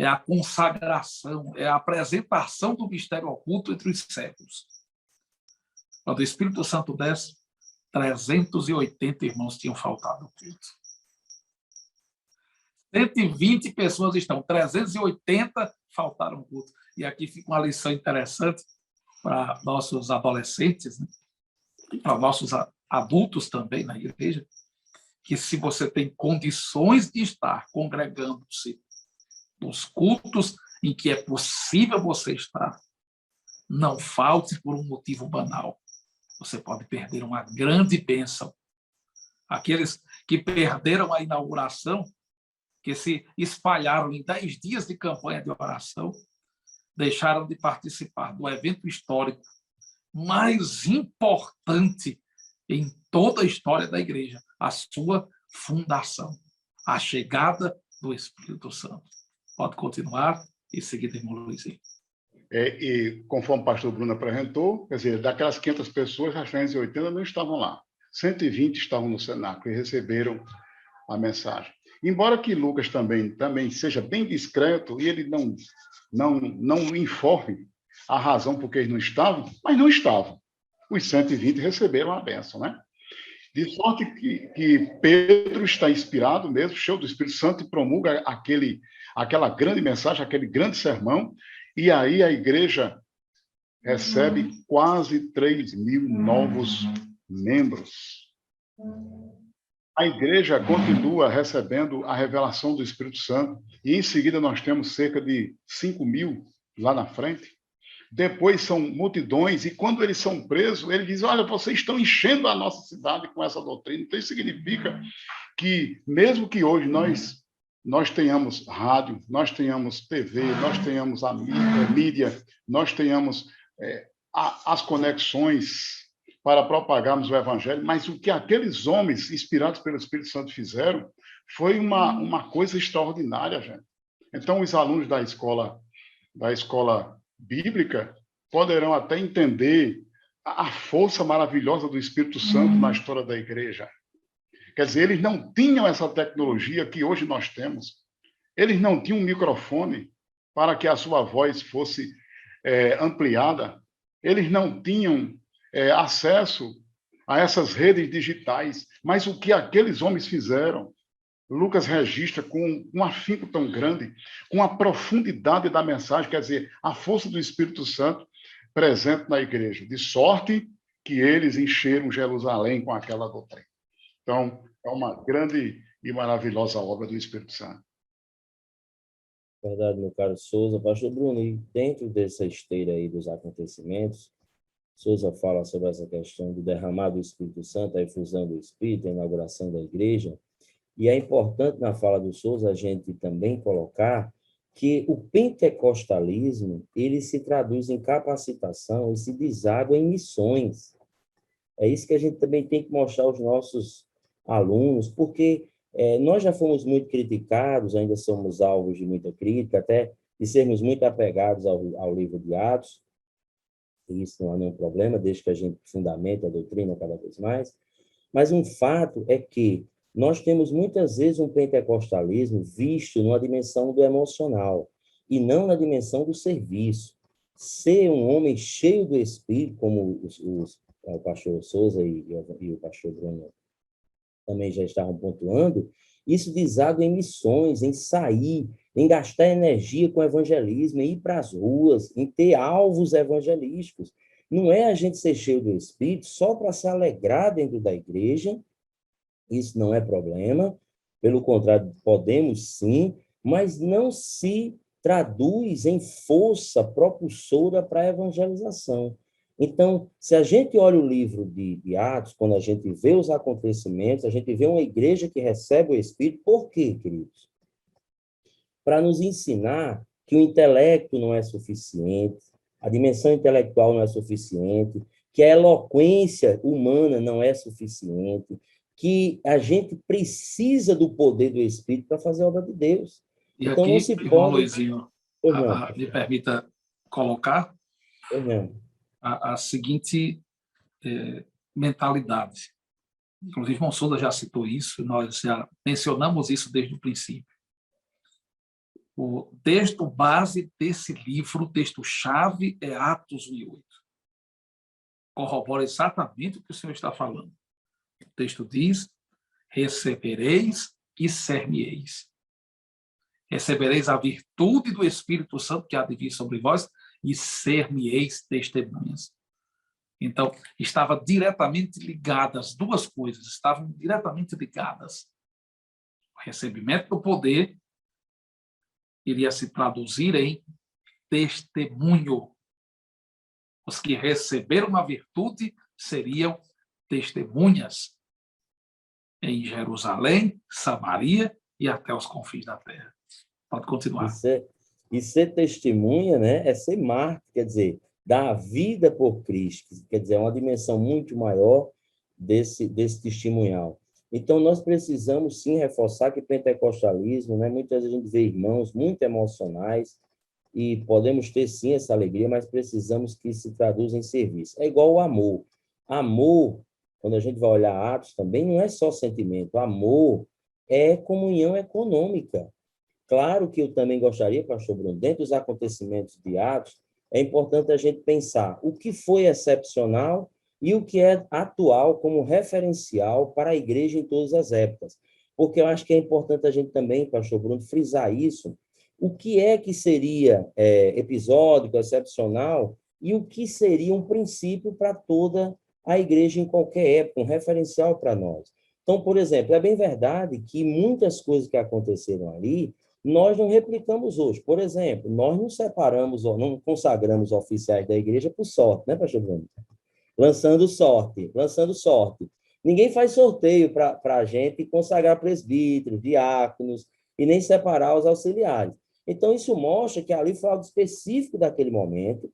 a consagração, é a apresentação do mistério oculto entre os séculos. Quando o Espírito Santo desce, 380 irmãos tinham faltado ao culto. 120 pessoas estão, 380 faltaram ao culto. E aqui fica uma lição interessante para nossos adolescentes, né? E para nossos adultos também na igreja, que se você tem condições de estar congregando-se nos cultos em que é possível você estar, não falte por um motivo banal. Você pode perder uma grande bênção. Aqueles que perderam a inauguração, que se espalharam em 10 dias de campanha de oração, deixaram de participar do evento histórico mais importante em toda a história da igreja, a sua fundação, a chegada do Espírito Santo. Pode continuar e seguir, irmão Luizinho. E conforme o pastor Bruno apresentou, quer dizer, daquelas 500 pessoas, as 380 não estavam lá. 120 estavam no cenáculo e receberam a mensagem. Embora que Lucas também seja bem discreto e ele não informe a razão por que eles não estavam, mas não estavam. Os 120 receberam a bênção, né? De sorte que Pedro está inspirado mesmo, cheio do Espírito Santo, e promulga aquela grande mensagem, aquele grande sermão, e aí a igreja recebe quase 3.000 novos membros. A igreja continua recebendo a revelação do Espírito Santo, e em seguida nós temos cerca de 5.000 lá na frente. Depois são multidões, e quando eles são presos, ele diz, olha, vocês estão enchendo a nossa cidade com essa doutrina. Então, isso significa que, mesmo que hoje nós tenhamos rádio, nós tenhamos TV, nós tenhamos a mídia, nós tenhamos as conexões para propagarmos o evangelho, mas o que aqueles homens, inspirados pelo Espírito Santo, fizeram foi uma coisa extraordinária, gente. Então, os alunos da escola bíblica poderão até entender a força maravilhosa do Espírito Santo na história da igreja. Quer dizer, eles não tinham essa tecnologia que hoje nós temos. Eles não tinham um microfone para que a sua voz fosse ampliada. Eles não tinham acesso a essas redes digitais. Mas o que aqueles homens fizeram, Lucas registra com um afinco tão grande, com a profundidade da mensagem, quer dizer, a força do Espírito Santo presente na igreja, de sorte que eles encheram Jerusalém com aquela doutrina. Então, é uma grande e maravilhosa obra do Espírito Santo. Verdade, meu caro Souza. Pastor Bruno, e dentro dessa esteira aí dos acontecimentos, Souza fala sobre essa questão do derramar do Espírito Santo, a efusão do Espírito, a inauguração da igreja. E é importante, na fala do Souza, a gente também colocar que o pentecostalismo, ele se traduz em capacitação e se deságua em missões. É isso que a gente também tem que mostrar aos nossos alunos, porque nós já fomos muito criticados, ainda somos alvos de muita crítica, até de sermos muito apegados ao livro de Atos. E isso não há nenhum problema, desde que a gente fundamente a doutrina cada vez mais. Mas um fato é que nós temos muitas vezes um pentecostalismo visto numa dimensão do emocional e não na dimensão do serviço. Ser um homem cheio do Espírito, como o pastor Souza e o pastor Bruno também já estavam pontuando, isso deságua em missões, em sair, em gastar energia com evangelismo, em ir para as ruas, em ter alvos evangelísticos. Não é a gente ser cheio do Espírito só para se alegrar dentro da igreja. Isso não é problema, pelo contrário, podemos sim, mas não se traduz em força propulsora para a evangelização. Então, se a gente olha o livro de Atos, quando a gente vê os acontecimentos, a gente vê uma igreja que recebe o Espírito, por quê, queridos? Para nos ensinar que o intelecto não é suficiente, a dimensão intelectual não é suficiente, que a eloquência humana não é suficiente, que a gente precisa do poder do Espírito para fazer a obra de Deus. E então, aqui, não se irmão pode... Luizinho, me permita colocar a seguinte mentalidade. Inclusive, irmão Souza já citou isso, nós já mencionamos isso desde o princípio. O texto base desse livro, o texto-chave, é Atos 1:8. Corrobora exatamente o que o senhor está falando. O texto diz, recebereis e ser-me-eis. Recebereis a virtude do Espírito Santo que há de vir sobre vós e ser-me-eis testemunhas. Então, estava diretamente ligadas, as duas coisas estavam diretamente ligadas. O recebimento do poder iria se traduzir em testemunho. Os que receberam a virtude seriam testemunhas em Jerusalém, Samaria e até os confins da terra. Pode continuar. E ser testemunha, né, é ser mártir, quer dizer, dar a vida por Cristo, quer dizer, é uma dimensão muito maior desse testemunhal. Então, nós precisamos, sim, reforçar que pentecostalismo, né, muitas vezes a gente vê irmãos muito emocionais e podemos ter, sim, essa alegria, mas precisamos que se traduza em serviço. É igual o amor. Amor quando a gente vai olhar Atos também, não é só sentimento. Amor é comunhão econômica. Claro que eu também gostaria, pastor Bruno, dentro dos acontecimentos de Atos, é importante a gente pensar o que foi excepcional e o que é atual como referencial para a igreja em todas as épocas. Porque eu acho que é importante a gente também, pastor Bruno, frisar isso. O que é que seria episódico, excepcional, e o que seria um princípio para toda a igreja em qualquer época, um referencial para nós. Então, por exemplo, é bem verdade que muitas coisas que aconteceram ali, nós não replicamos hoje. Por exemplo, nós não separamos, não consagramos oficiais da igreja por sorte, né, pastor Bruno? Lançando sorte. Ninguém faz sorteio para a gente consagrar presbíteros, diáconos, e nem separar os auxiliares. Então, isso mostra que ali foi algo específico daquele momento,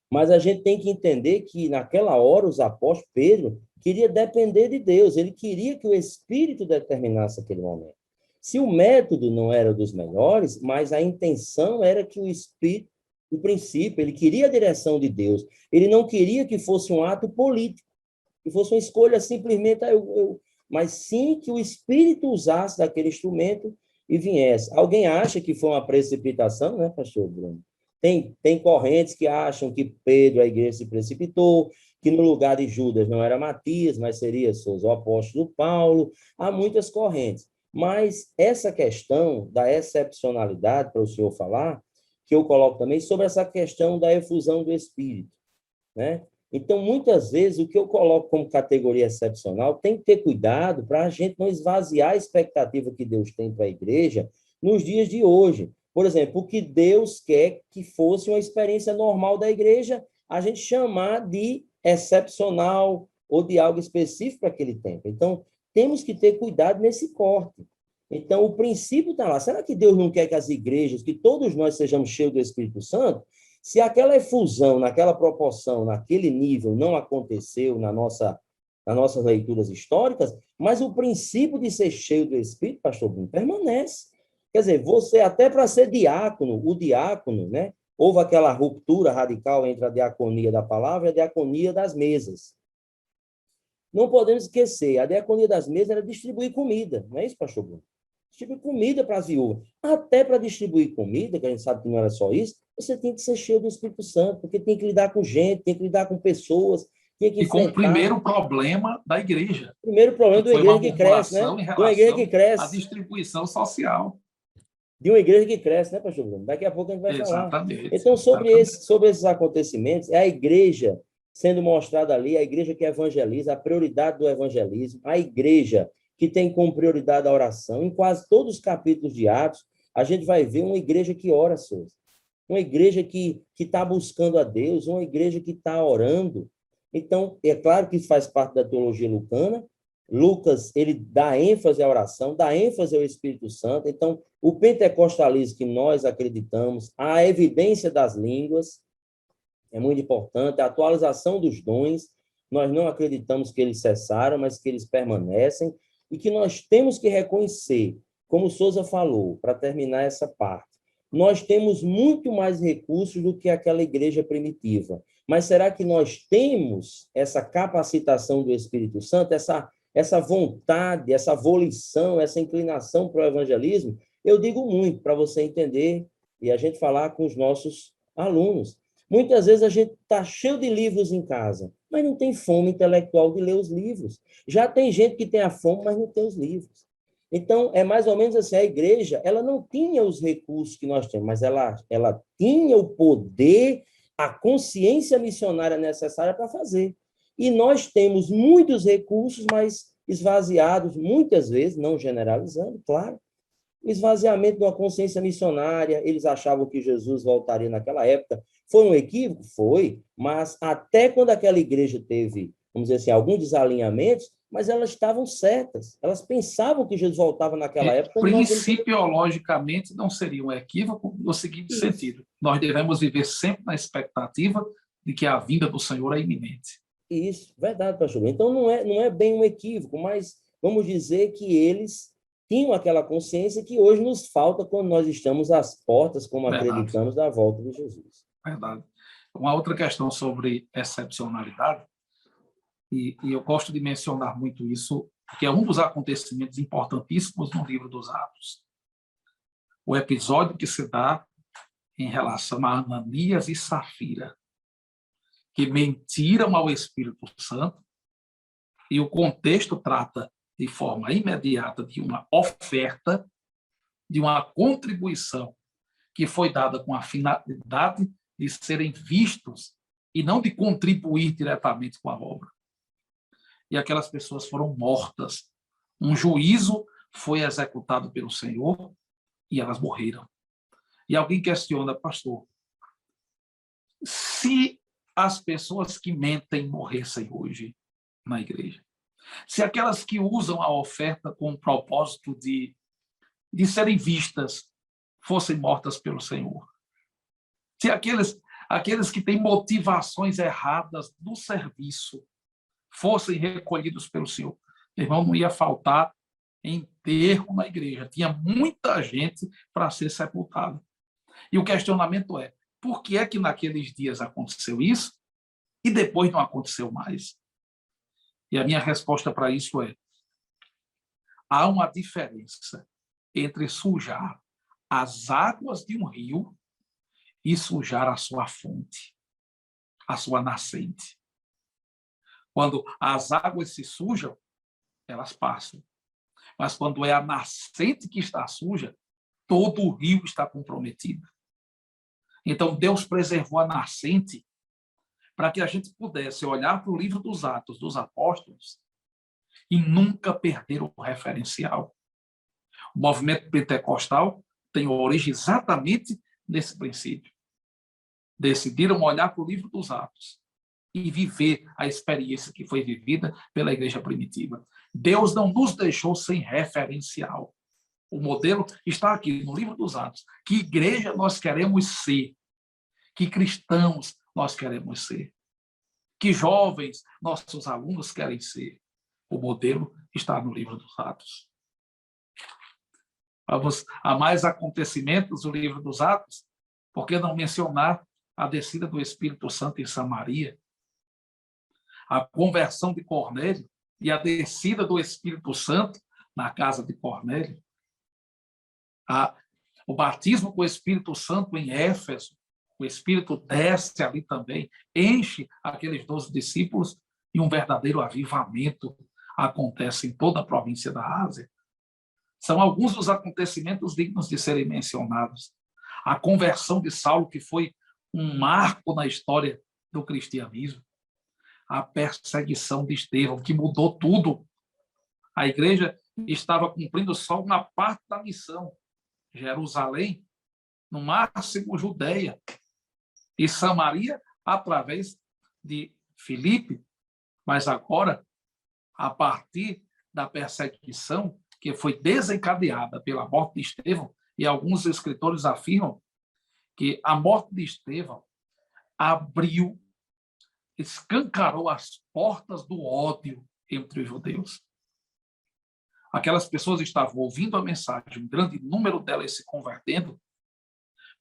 mas a gente tem que entender que, naquela hora, os apóstolos, Pedro, queria depender de Deus, ele queria que o Espírito determinasse aquele momento. Se o método não era dos melhores, mas a intenção era que o Espírito, o princípio, ele queria a direção de Deus, ele não queria que fosse um ato político, que fosse uma escolha simplesmente, mas sim que o Espírito usasse daquele instrumento e viesse. Alguém acha que foi uma precipitação, né, pastor Bruno? Tem correntes que acham que Pedro, a igreja, se precipitou, que no lugar de Judas não era Matias, mas seria o apóstolo Paulo. Há muitas correntes. Mas essa questão da excepcionalidade, para o senhor falar, que eu coloco também sobre essa questão da efusão do Espírito, né? Então, muitas vezes, o que eu coloco como categoria excepcional tem que ter cuidado para a gente não esvaziar a expectativa que Deus tem para a igreja nos dias de hoje. Por exemplo, o que Deus quer que fosse uma experiência normal da igreja, a gente chamar de excepcional ou de algo específico para aquele tempo. Então, temos que ter cuidado nesse corte. Então, o princípio está lá. Será que Deus não quer que as igrejas, que todos nós sejamos cheios do Espírito Santo? Se aquela efusão, naquela proporção, naquele nível, não aconteceu nas nossas leituras históricas, mas o princípio de ser cheio do Espírito, pastor Bruno, permanece. Quer dizer, você, até para ser diácono, o diácono, né? Houve aquela ruptura radical entre a diaconia da palavra e a diaconia das mesas. Não podemos esquecer, a diaconia das mesas era distribuir comida, não é isso, pastor Bruno? Distribuir comida para as viúvas. Até para distribuir comida, que a gente sabe que não era só isso, você tem que ser cheio do Espírito Santo, porque tem que lidar com gente, tem que lidar com pessoas, tem que enfrentar. E com o primeiro problema da igreja. O primeiro problema de uma igreja que cresce, né? Em De uma igreja que cresce. A distribuição social. De uma igreja que cresce, né, pastor Bruno? Daqui a pouco a gente vai Exatamente. falar. Então, sobre esses acontecimentos, é a igreja sendo mostrada ali, a igreja que evangeliza, a prioridade do evangelismo, a igreja que tem como prioridade a oração. Em quase todos os capítulos de Atos, a gente vai ver uma igreja que ora, Souza. Uma igreja que está buscando a Deus, uma igreja que está orando. Então, é claro que isso faz parte da teologia lucana. Lucas, ele dá ênfase à oração, dá ênfase ao Espírito Santo. Então, o pentecostalismo que nós acreditamos, a evidência das línguas, é muito importante, a atualização dos dons, nós não acreditamos que eles cessaram, mas que eles permanecem, e que nós temos que reconhecer, como o Souza falou, para terminar essa parte, nós temos muito mais recursos do que aquela igreja primitiva. Mas será que nós temos essa capacitação do Espírito Santo, essa vontade, essa volição, essa inclinação para o evangelismo? Eu digo muito para você entender e a gente falar com os nossos alunos. Muitas vezes a gente está cheio de livros em casa, mas não tem fome intelectual de ler os livros. Já tem gente que tem a fome, mas não tem os livros. Então, é mais ou menos assim, a igreja, ela não tinha os recursos que nós temos, mas ela tinha o poder, a consciência missionária necessária para fazer. E nós temos muitos recursos, mas esvaziados, muitas vezes, não generalizando, claro, o esvaziamento de uma consciência missionária, eles achavam que Jesus voltaria naquela época. Foi um equívoco? Foi, mas até quando aquela igreja teve, vamos dizer assim, alguns desalinhamentos, mas elas estavam certas. Elas pensavam que Jesus voltava naquela época. Principiologicamente, não seria um equívoco no seguinte sentido. Nós devemos viver sempre na expectativa de que a vinda do Senhor é iminente. Isso, verdade, pastor. Então, não é bem um equívoco, mas vamos dizer que eles tinham aquela consciência que hoje nos falta quando nós estamos às portas, como acreditamos, da volta de Jesus. Verdade. Uma outra questão sobre excepcionalidade, E eu gosto de mencionar muito isso, porque é um dos acontecimentos importantíssimos no livro dos Atos. O episódio que se dá em relação a Ananias e Safira, que mentiram ao Espírito Santo, e o contexto trata de forma imediata de uma oferta, de uma contribuição que foi dada com a finalidade de serem vistos e não de contribuir diretamente com a obra. E aquelas pessoas foram mortas. Um juízo foi executado pelo Senhor e elas morreram. E alguém questiona, pastor, se as pessoas que mentem morressem hoje na igreja, se aquelas que usam a oferta com o propósito de serem vistas fossem mortas pelo Senhor, se aqueles que têm motivações erradas no serviço fossem recolhidos pelo Senhor, irmão, não ia faltar enterro na igreja. Tinha muita gente para ser sepultada. E o questionamento é, por que é que naqueles dias aconteceu isso e depois não aconteceu mais? E a minha resposta para isso é, há uma diferença entre sujar as águas de um rio e sujar a sua fonte, a sua nascente. Quando as águas se sujam, elas passam. Mas quando é a nascente que está suja, todo o rio está comprometido. Então, Deus preservou a nascente para que a gente pudesse olhar para o livro dos Atos dos Apóstolos e nunca perder o referencial. O movimento pentecostal tem origem exatamente nesse princípio. Decidiram olhar para o livro dos Atos e viver a experiência que foi vivida pela igreja primitiva. Deus não nos deixou sem referencial. O modelo está aqui no livro dos Atos. Que igreja nós queremos ser? Que cristãos nós queremos ser? Que jovens nossos alunos querem ser? O modelo está no livro dos Atos. Há mais acontecimentos no livro dos Atos, por que não mencionar a descida do Espírito Santo em Samaria, a conversão de Cornélio e a descida do Espírito Santo na casa de Cornélio, o batismo com o Espírito Santo em Éfeso, o Espírito desce ali também, enche aqueles 12 discípulos e um verdadeiro avivamento acontece em toda a província da Ásia. São alguns dos acontecimentos dignos de serem mencionados. A conversão de Saulo, que foi um marco na história do cristianismo. A perseguição de Estevão, que mudou tudo. A igreja estava cumprindo só uma parte da missão. Jerusalém, no máximo Judeia, e Samaria através de Filipe. Mas agora, a partir da perseguição que foi desencadeada pela morte de Estevão, e alguns escritores afirmam que a morte de Estevão abriu, escancarou as portas do ódio entre os judeus. Aquelas pessoas estavam ouvindo a mensagem, um grande número delas se convertendo,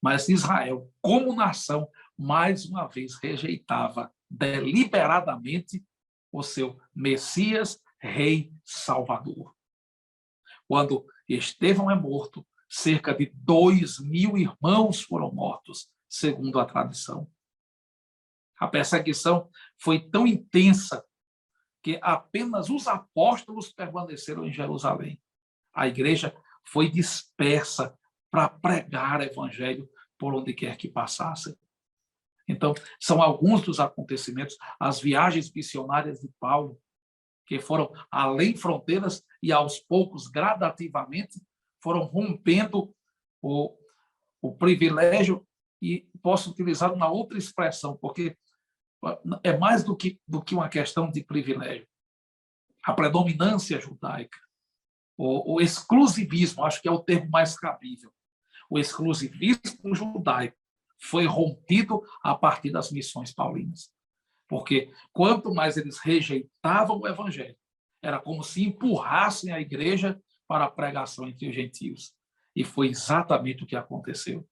mas Israel, como nação, mais uma vez rejeitava deliberadamente o seu Messias, Rei, Salvador. Quando Estevão é morto, cerca de 2.000 irmãos foram mortos, segundo a tradição. A perseguição foi tão intensa que apenas os apóstolos permaneceram em Jerusalém. A igreja foi dispersa para pregar o evangelho por onde quer que passassem. Então, são alguns dos acontecimentos, as viagens missionárias de Paulo, que foram além fronteiras e, aos poucos, gradativamente, foram rompendo o privilégio, e posso utilizar uma outra expressão, porque é mais do que uma questão de privilégio. A predominância judaica, o exclusivismo, acho que é o termo mais cabível. O exclusivismo judaico foi rompido a partir das missões paulinas. Porque quanto mais eles rejeitavam o evangelho, era como se empurrassem a igreja para a pregação entre os gentios. E foi exatamente o que aconteceu.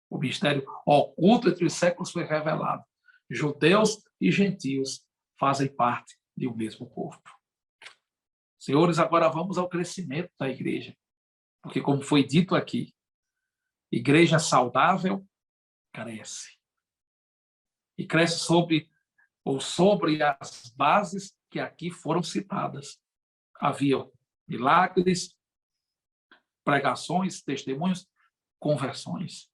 O mistério oculto entre os séculos foi revelado. Judeus e gentios fazem parte de um mesmo corpo. Senhores, agora vamos ao crescimento da igreja. Porque, como foi dito aqui, igreja saudável cresce. E cresce sobre as bases que aqui foram citadas. Havia milagres, pregações, testemunhos, conversões.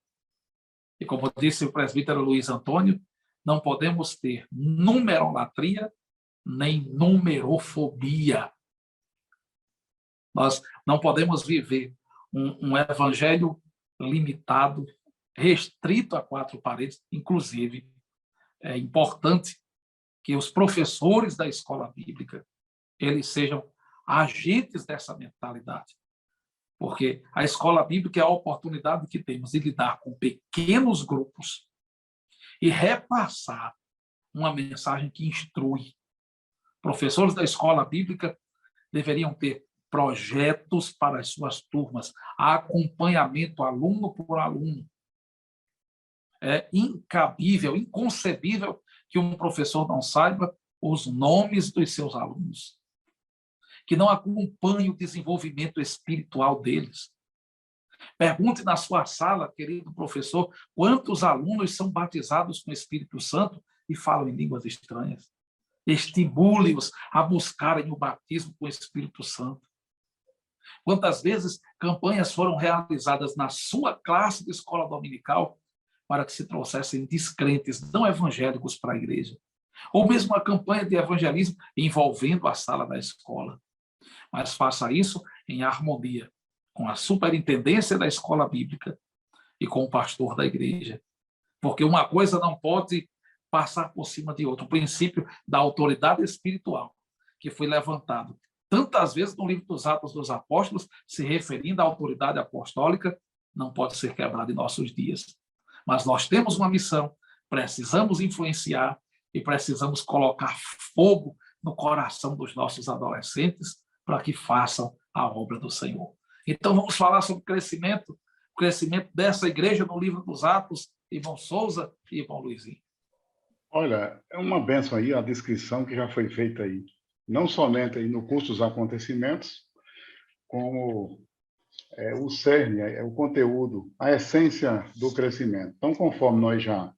E como disse o presbítero Luiz Antônio, não podemos ter numerolatria nem numerofobia. Nós não podemos viver um evangelho limitado, restrito a 4 paredes. Inclusive, é importante que os professores da escola bíblica eles sejam agentes dessa mentalidade. Porque a escola bíblica é a oportunidade que temos de lidar com pequenos grupos e repassar uma mensagem que instrui. Professores da escola bíblica deveriam ter projetos para as suas turmas, acompanhamento aluno por aluno. É incabível, inconcebível que um professor não saiba os nomes dos seus alunos, que não acompanhe o desenvolvimento espiritual deles. Pergunte na sua sala, querido professor, quantos alunos são batizados com o Espírito Santo e falam em línguas estranhas. Estimule-os a buscarem o batismo com o Espírito Santo. Quantas vezes campanhas foram realizadas na sua classe de escola dominical para que se trouxessem descrentes não evangélicos para a igreja? Ou mesmo a campanha de evangelismo envolvendo a sala da escola. Mas faça isso em harmonia com a superintendência da escola bíblica e com o pastor da igreja. Porque uma coisa não pode passar por cima de outra. O princípio da autoridade espiritual, que foi levantado tantas vezes no livro dos Atos dos Apóstolos, se referindo à autoridade apostólica, não pode ser quebrado em nossos dias. Mas nós temos uma missão, precisamos influenciar e precisamos colocar fogo no coração dos nossos adolescentes para que façam a obra do Senhor. Então, vamos falar sobre o crescimento dessa igreja no livro dos Atos, Irmão Souza e Irmão Luizinho. Olha, é uma bênção aí a descrição que já foi feita aí, não somente aí no curso dos acontecimentos, como o cerne, o conteúdo, a essência do crescimento. Então, conforme nós já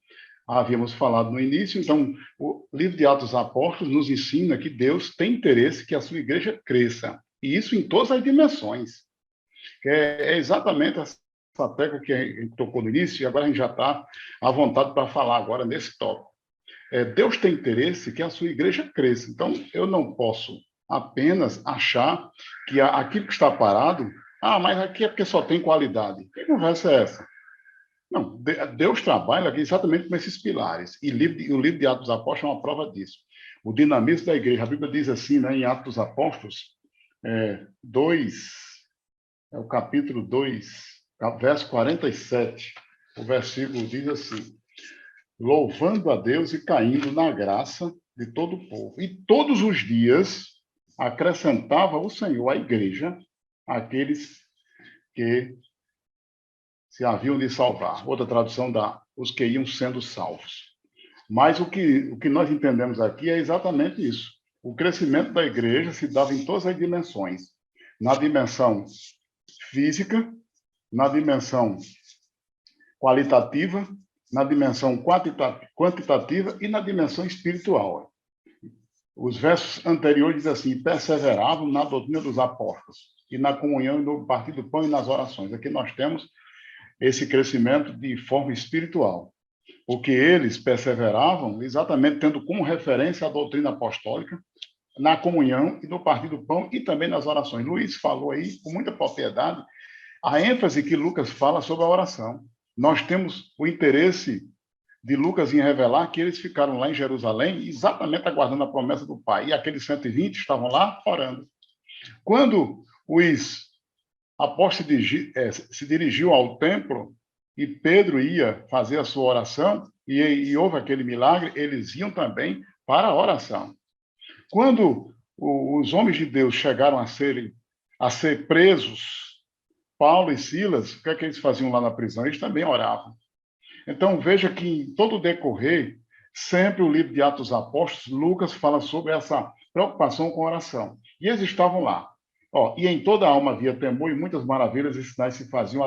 havíamos falado no início, então, o livro de Atos dos Apóstolos nos ensina que Deus tem interesse que a sua igreja cresça, e isso em todas as dimensões. É exatamente essa tecla que a gente tocou no início, e agora a gente já está à vontade para falar agora nesse tópico. Deus tem interesse que a sua igreja cresça. Então, eu não posso apenas achar que aquilo que está parado, mas aqui é porque só tem qualidade. Que conversa é essa? Não, Deus trabalha aqui exatamente com esses pilares. E o livro de Atos dos Apóstolos é uma prova disso. O dinamismo da igreja, a Bíblia diz assim, né, em Atos dos Apóstolos, o capítulo 2, verso 47, o versículo diz assim: louvando a Deus e caindo na graça de todo o povo. E todos os dias acrescentava o Senhor à igreja aqueles que se haviam de salvar. Outra tradução dá os que iam sendo salvos. Mas o que nós entendemos aqui é exatamente isso. O crescimento da igreja se dava em todas as dimensões. Na dimensão física, na dimensão qualitativa, na dimensão quantitativa e na dimensão espiritual. Os versos anteriores dizem assim: perseveravam na doutrina dos apóstolos e na comunhão e no partir do pão e nas orações. Aqui nós temos esse crescimento de forma espiritual, porque eles perseveravam exatamente tendo como referência a doutrina apostólica, na comunhão e no partir do pão e também nas orações. Luiz falou aí com muita propriedade a ênfase que Lucas fala sobre a oração. Nós temos o interesse de Lucas em revelar que eles ficaram lá em Jerusalém exatamente aguardando a promessa do Pai. E aqueles 120 estavam lá orando. Quando os apóstolos se dirigiu ao templo e Pedro ia fazer a sua oração e houve aquele milagre, eles iam também para a oração. Quando os homens de Deus chegaram a ser presos, Paulo e Silas, o que é que eles faziam lá na prisão? Eles também oravam. Então, veja que em todo o decorrer, sempre o livro de Atos dos Apóstolos, Lucas fala sobre essa preocupação com oração. E eles estavam lá. E em toda a alma havia temor e muitas maravilhas e sinais se faziam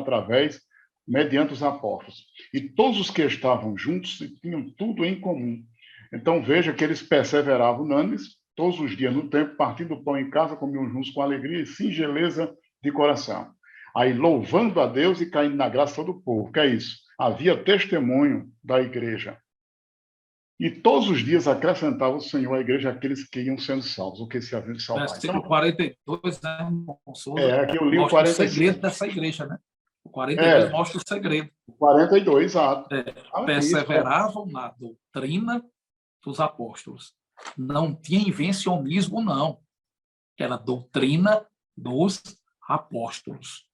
mediante os apóstolos. E todos os que estavam juntos tinham tudo em comum. Então veja que eles perseveravam unânimes, todos os dias no templo, partindo o pão em casa, comiam juntos com alegria e singeleza de coração. Aí louvando a Deus e caindo na graça do povo. Que é isso? Havia testemunho da igreja. E todos os dias acrescentava o Senhor à igreja aqueles que iam sendo salvos, ou que se haviam de salvar. Versículo 42, né, aqui eu li o 46. O 47. segredo dessa igreja, né? O 42 mostra o segredo. 42, exato. Perseveravam na doutrina dos apóstolos. Não tinha invencionismo, não. Era doutrina dos apóstolos.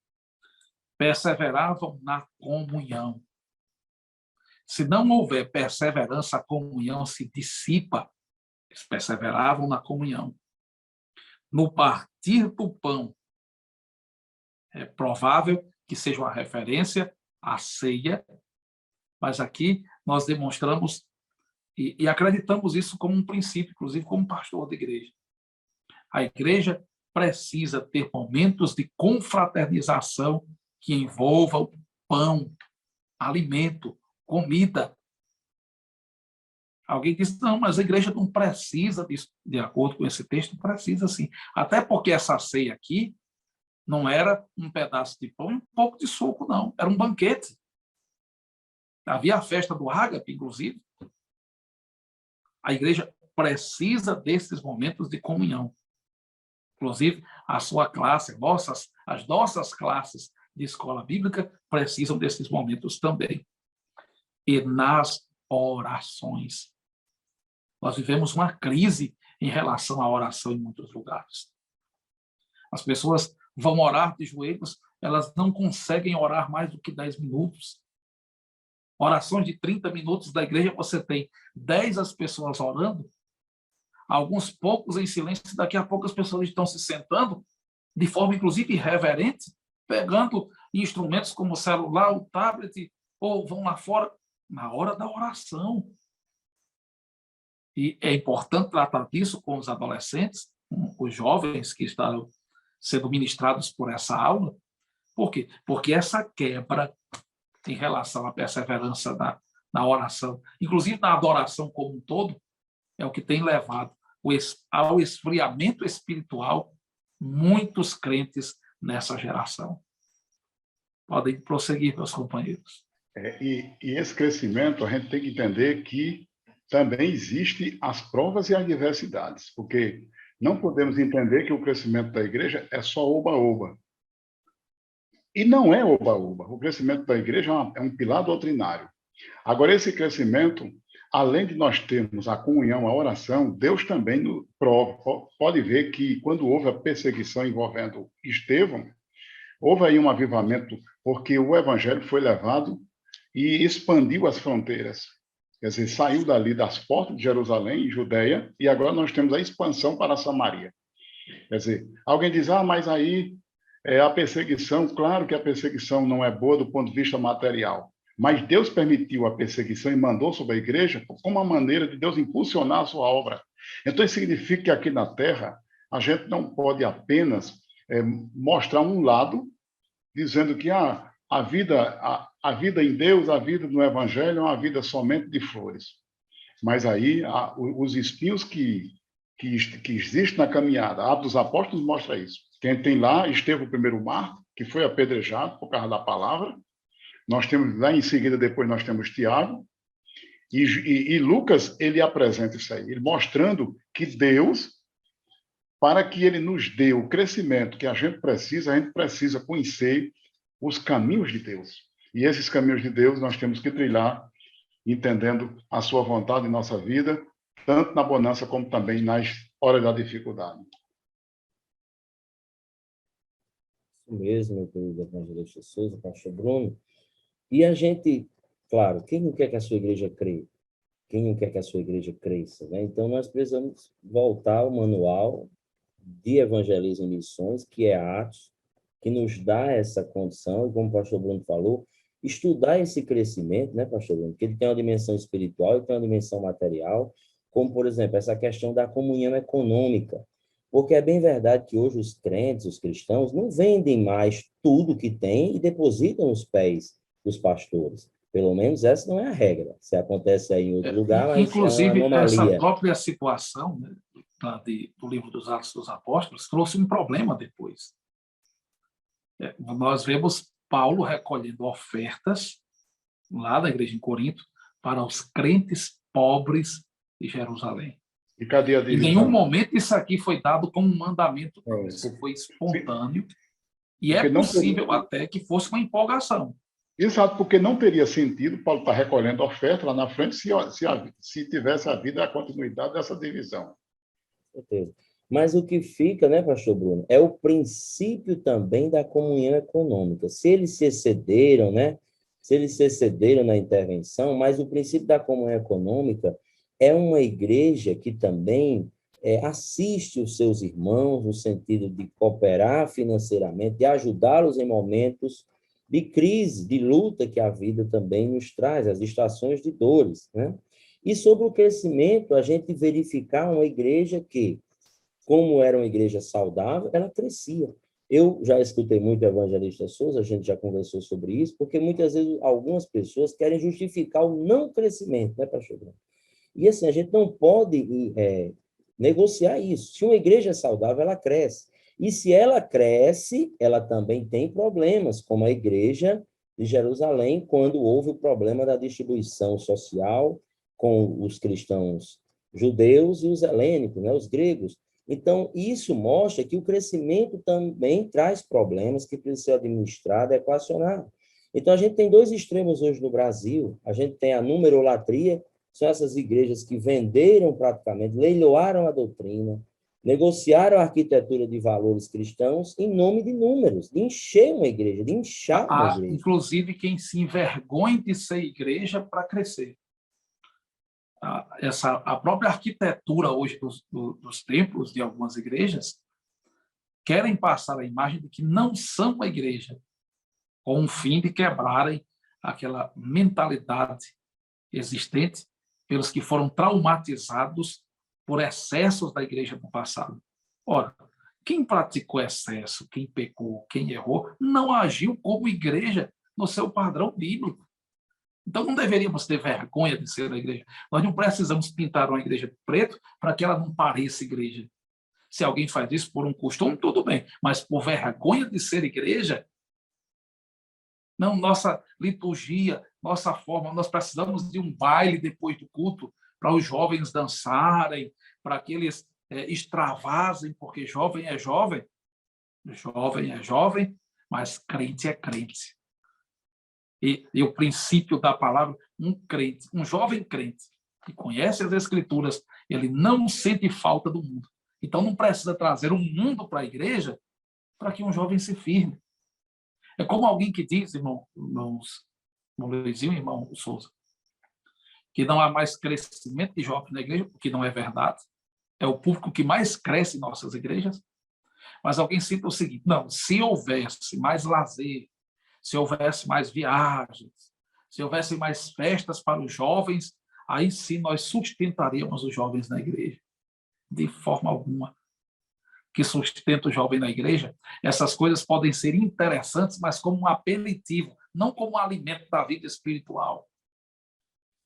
Perseveravam na comunhão. Se não houver perseverança, a comunhão se dissipa. Eles perseveravam na comunhão. No partir do pão, é provável que seja uma referência à ceia, mas aqui nós demonstramos e acreditamos isso como um princípio, inclusive como pastor da igreja. A igreja precisa ter momentos de confraternização que envolvam pão, alimento, comida. Alguém disse, não, mas a igreja não precisa disso. De acordo com esse texto, precisa sim. Até porque essa ceia aqui não era um pedaço de pão e um pouco de suco, não. Era um banquete. Havia a festa do ágape, inclusive. A igreja precisa desses momentos de comunhão. Inclusive, a sua classe, as nossas classes de escola bíblica precisam desses momentos também. E nas orações. Nós vivemos uma crise em relação à oração em muitos lugares. As pessoas vão orar de joelhos, elas não conseguem orar mais do que 10 minutos. Orações de 30 minutos da igreja, você tem 10 as pessoas orando, alguns poucos em silêncio, daqui a pouco as pessoas estão se sentando, de forma inclusive irreverente, pegando instrumentos como o celular, o tablet, ou vão lá fora, na hora da oração. E é importante tratar disso com os adolescentes, com os jovens que estão sendo ministrados por essa aula. Por quê? Porque essa quebra em relação à perseverança na oração, inclusive na adoração como um todo, é o que tem levado ao esfriamento espiritual muitos crentes nessa geração. Podem prosseguir, meus companheiros. E esse crescimento, a gente tem que entender que também existem as provas e adversidades, porque não podemos entender que o crescimento da igreja é só oba-oba. E não é oba-oba. O crescimento da igreja é um pilar doutrinário. Agora, esse crescimento, além de nós termos a comunhão, a oração, Deus também pode ver que quando houve a perseguição envolvendo Estevão, houve aí um avivamento, porque o evangelho foi levado e expandiu as fronteiras. Quer dizer, saiu dali das portas de Jerusalém, Judeia, e agora nós temos a expansão para Samaria. Quer dizer, alguém diz, mas aí a perseguição, claro que a perseguição não é boa do ponto de vista material, mas Deus permitiu a perseguição e mandou sobre a igreja como uma maneira de Deus impulsionar a sua obra. Então, isso significa que aqui na Terra, a gente não pode apenas mostrar um lado, dizendo que a vida em Deus, a vida no Evangelho é uma vida somente de flores. Mas aí, os espinhos que existem na caminhada, a Atos dos Apóstolos mostra isso. Quem tem lá, Estevão, o primeiro mártir, que foi apedrejado por causa da palavra. Nós temos lá em seguida, depois nós temos Tiago. E Lucas, ele apresenta isso aí, ele mostrando que Deus, para que ele nos dê o crescimento que a gente precisa conhecer os caminhos de Deus. E esses caminhos de Deus nós temos que trilhar, entendendo a sua vontade em nossa vida, tanto na bonança como também nas horas da dificuldade. Isso mesmo, meu querido evangelista Souza, pastor Bruno. E a gente, claro, quem não quer que a sua igreja cresça? Quem não quer que a sua igreja cresça, né? Então, nós precisamos voltar ao manual de evangelismo e missões, que é Atos, que nos dá essa condição, e como o pastor Bruno falou, estudar esse crescimento, né, pastor Bruno? Que ele tem uma dimensão espiritual e tem uma dimensão material, como, por exemplo, essa questão da comunhão econômica. Porque é bem verdade que hoje os crentes, os cristãos, não vendem mais tudo que têm e depositam nos pés dos pastores. Pelo menos essa não é a regra. Se acontece aí em outro lugar, mas é uma Inclusive, essa anomalia. própria situação, né, do livro dos Atos dos Apóstolos trouxe um problema depois. Nós vemos Paulo recolhendo ofertas lá da igreja em Corinto para os crentes pobres de Jerusalém. E cadê a Em divisão? nenhum momento isso aqui foi dado como um mandamento, É, isso foi espontâneo, e porque é possível até que fosse uma empolgação. Exato, porque não teria sentido Paulo estar recolhendo oferta lá na frente se tivesse havido a continuidade dessa divisão. Certeza. Mas o que fica, né, pastor Bruno, é o princípio também da comunhão econômica. Se eles se excederam, né, se eles se excederam na intervenção, mas o princípio da comunhão econômica é uma igreja que também assiste os seus irmãos no sentido de cooperar financeiramente, de ajudá-los em momentos de crise, de luta que a vida também nos traz, as estações de dores, né? E sobre o crescimento, a gente verificar uma igreja que, como era uma igreja saudável, ela crescia. Eu já escutei muito o evangelista Souza, a gente já conversou sobre isso, porque muitas vezes algumas pessoas querem justificar o não crescimento, né, pastor Bruno? E assim, a gente não pode negociar isso. Se uma igreja é saudável, ela cresce. E se ela cresce, ela também tem problemas, como a igreja de Jerusalém, quando houve o problema da distribuição social com os cristãos judeus e os helênicos, né, os gregos. Então, isso mostra que o crescimento também traz problemas que precisam ser administrados, equacionados. Então, a gente tem dois extremos hoje no Brasil. A gente tem a numerolatria, são essas igrejas que venderam praticamente, leiloaram a doutrina, negociaram a arquitetura de valores cristãos em nome de números, de encher uma igreja, de inchar uma igreja. Inclusive, quem se envergonha de ser igreja para crescer. A própria arquitetura hoje dos templos de algumas igrejas querem passar a imagem de que não são uma igreja, com o fim de quebrarem aquela mentalidade existente pelos que foram traumatizados por excessos da igreja no passado. Ora, quem praticou excesso, quem pecou, quem errou, não agiu como igreja no seu padrão bíblico. Então, não deveríamos ter vergonha de ser a igreja. Nós não precisamos pintar uma igreja de preto para que ela não pareça igreja. Se alguém faz isso por um costume, tudo bem. Mas por vergonha de ser igreja, não, nossa liturgia, nossa forma, nós precisamos de um baile depois do culto para os jovens dançarem, para que eles extravasem, porque jovem é jovem, mas crente é crente. E o princípio da palavra, um crente, um jovem crente, que conhece as Escrituras, ele não sente falta do mundo. Então, não precisa trazer um mundo para a igreja para que um jovem se firme. É como alguém que diz, irmão Luizinho, irmão Souza, que não há mais crescimento de jovens na igreja, o que não é verdade. É o público que mais cresce em nossas igrejas. Mas alguém cita o seguinte: não, se houvesse mais lazer, se houvesse mais viagens, se houvesse mais festas para os jovens, aí sim nós sustentaríamos os jovens na igreja. De forma alguma. Que sustenta o jovem na igreja, essas coisas podem ser interessantes, mas como um aperitivo, não como um alimento da vida espiritual.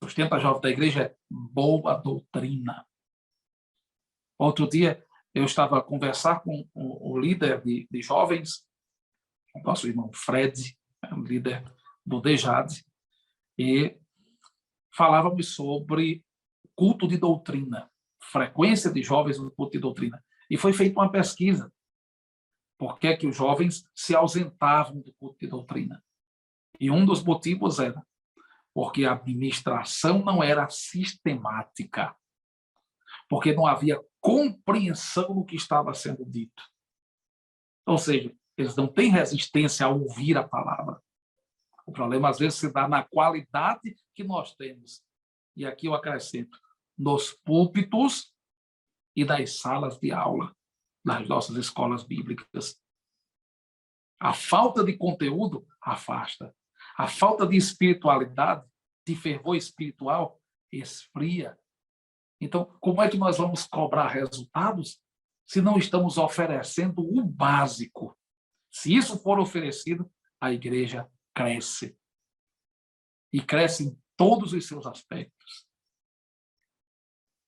Sustenta o jovem da igreja é boa doutrina. Outro dia, eu estava a conversar com o líder de jovens, o nosso irmão Fred, o líder do DEJAD, e falávamos sobre culto de doutrina, frequência de jovens no culto de doutrina. E foi feita uma pesquisa. Por que é que os jovens se ausentavam do culto de doutrina? E um dos motivos era porque a administração não era sistemática, porque não havia compreensão do que estava sendo dito. Ou seja, eles não têm resistência a ouvir a palavra. O problema, às vezes, se dá na qualidade que nós temos. E aqui eu acrescento, nos púlpitos e das salas de aula das nossas escolas bíblicas. A falta de conteúdo afasta. A falta de espiritualidade, de fervor espiritual, esfria. Então, como é que nós vamos cobrar resultados se não estamos oferecendo o básico? Se isso for oferecido, a igreja cresce. E cresce em todos os seus aspectos.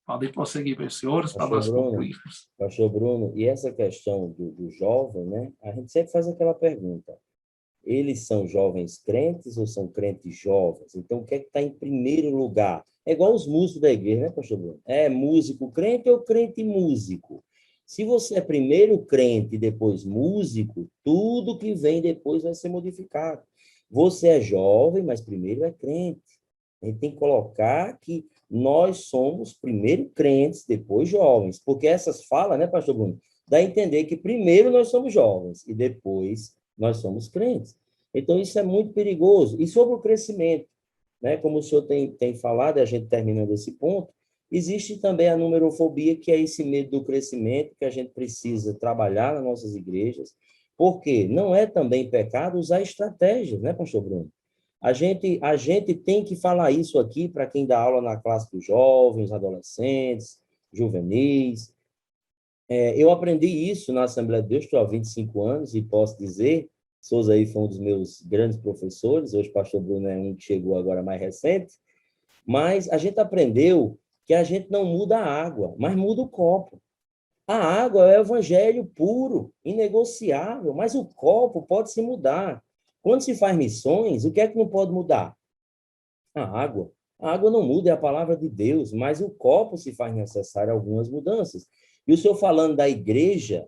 Podem prosseguir, meus senhores, para nós concluirmos. Pastor Bruno, e essa questão do jovem, né? A gente sempre faz aquela pergunta. Eles são jovens crentes ou são crentes jovens? Então, o que é que está em primeiro lugar? É igual os músicos da igreja, né, pastor Bruno? É músico crente ou crente músico? Se você é primeiro crente e depois músico, tudo que vem depois vai ser modificado. Você é jovem, mas primeiro é crente. A gente tem que colocar que nós somos primeiro crentes, depois jovens. Porque essas falas, né, pastor Bruno? Dá a entender que primeiro nós somos jovens e depois nós somos crentes. Então, isso é muito perigoso. E sobre o crescimento, né, como o senhor tem falado, e a gente terminando esse ponto, existe também a numerofobia, que é esse medo do crescimento que a gente precisa trabalhar nas nossas igrejas, porque não é também pecado usar estratégias, né, pastor Bruno? A gente tem que falar isso aqui para quem dá aula na classe dos jovens, adolescentes, juvenis. Eu aprendi isso na Assembleia de Deus, estou há 25 anos, e posso dizer, Souza aí foi um dos meus grandes professores, hoje o pastor Bruno é um que chegou agora mais recente, mas a gente aprendeu que a gente não muda a água, mas muda o copo. A água é o evangelho puro, inegociável, mas o copo pode se mudar. Quando se faz missões, o que é que não pode mudar? A água. A água não muda, é a palavra de Deus, mas o copo se faz necessário algumas mudanças. E o senhor falando da igreja,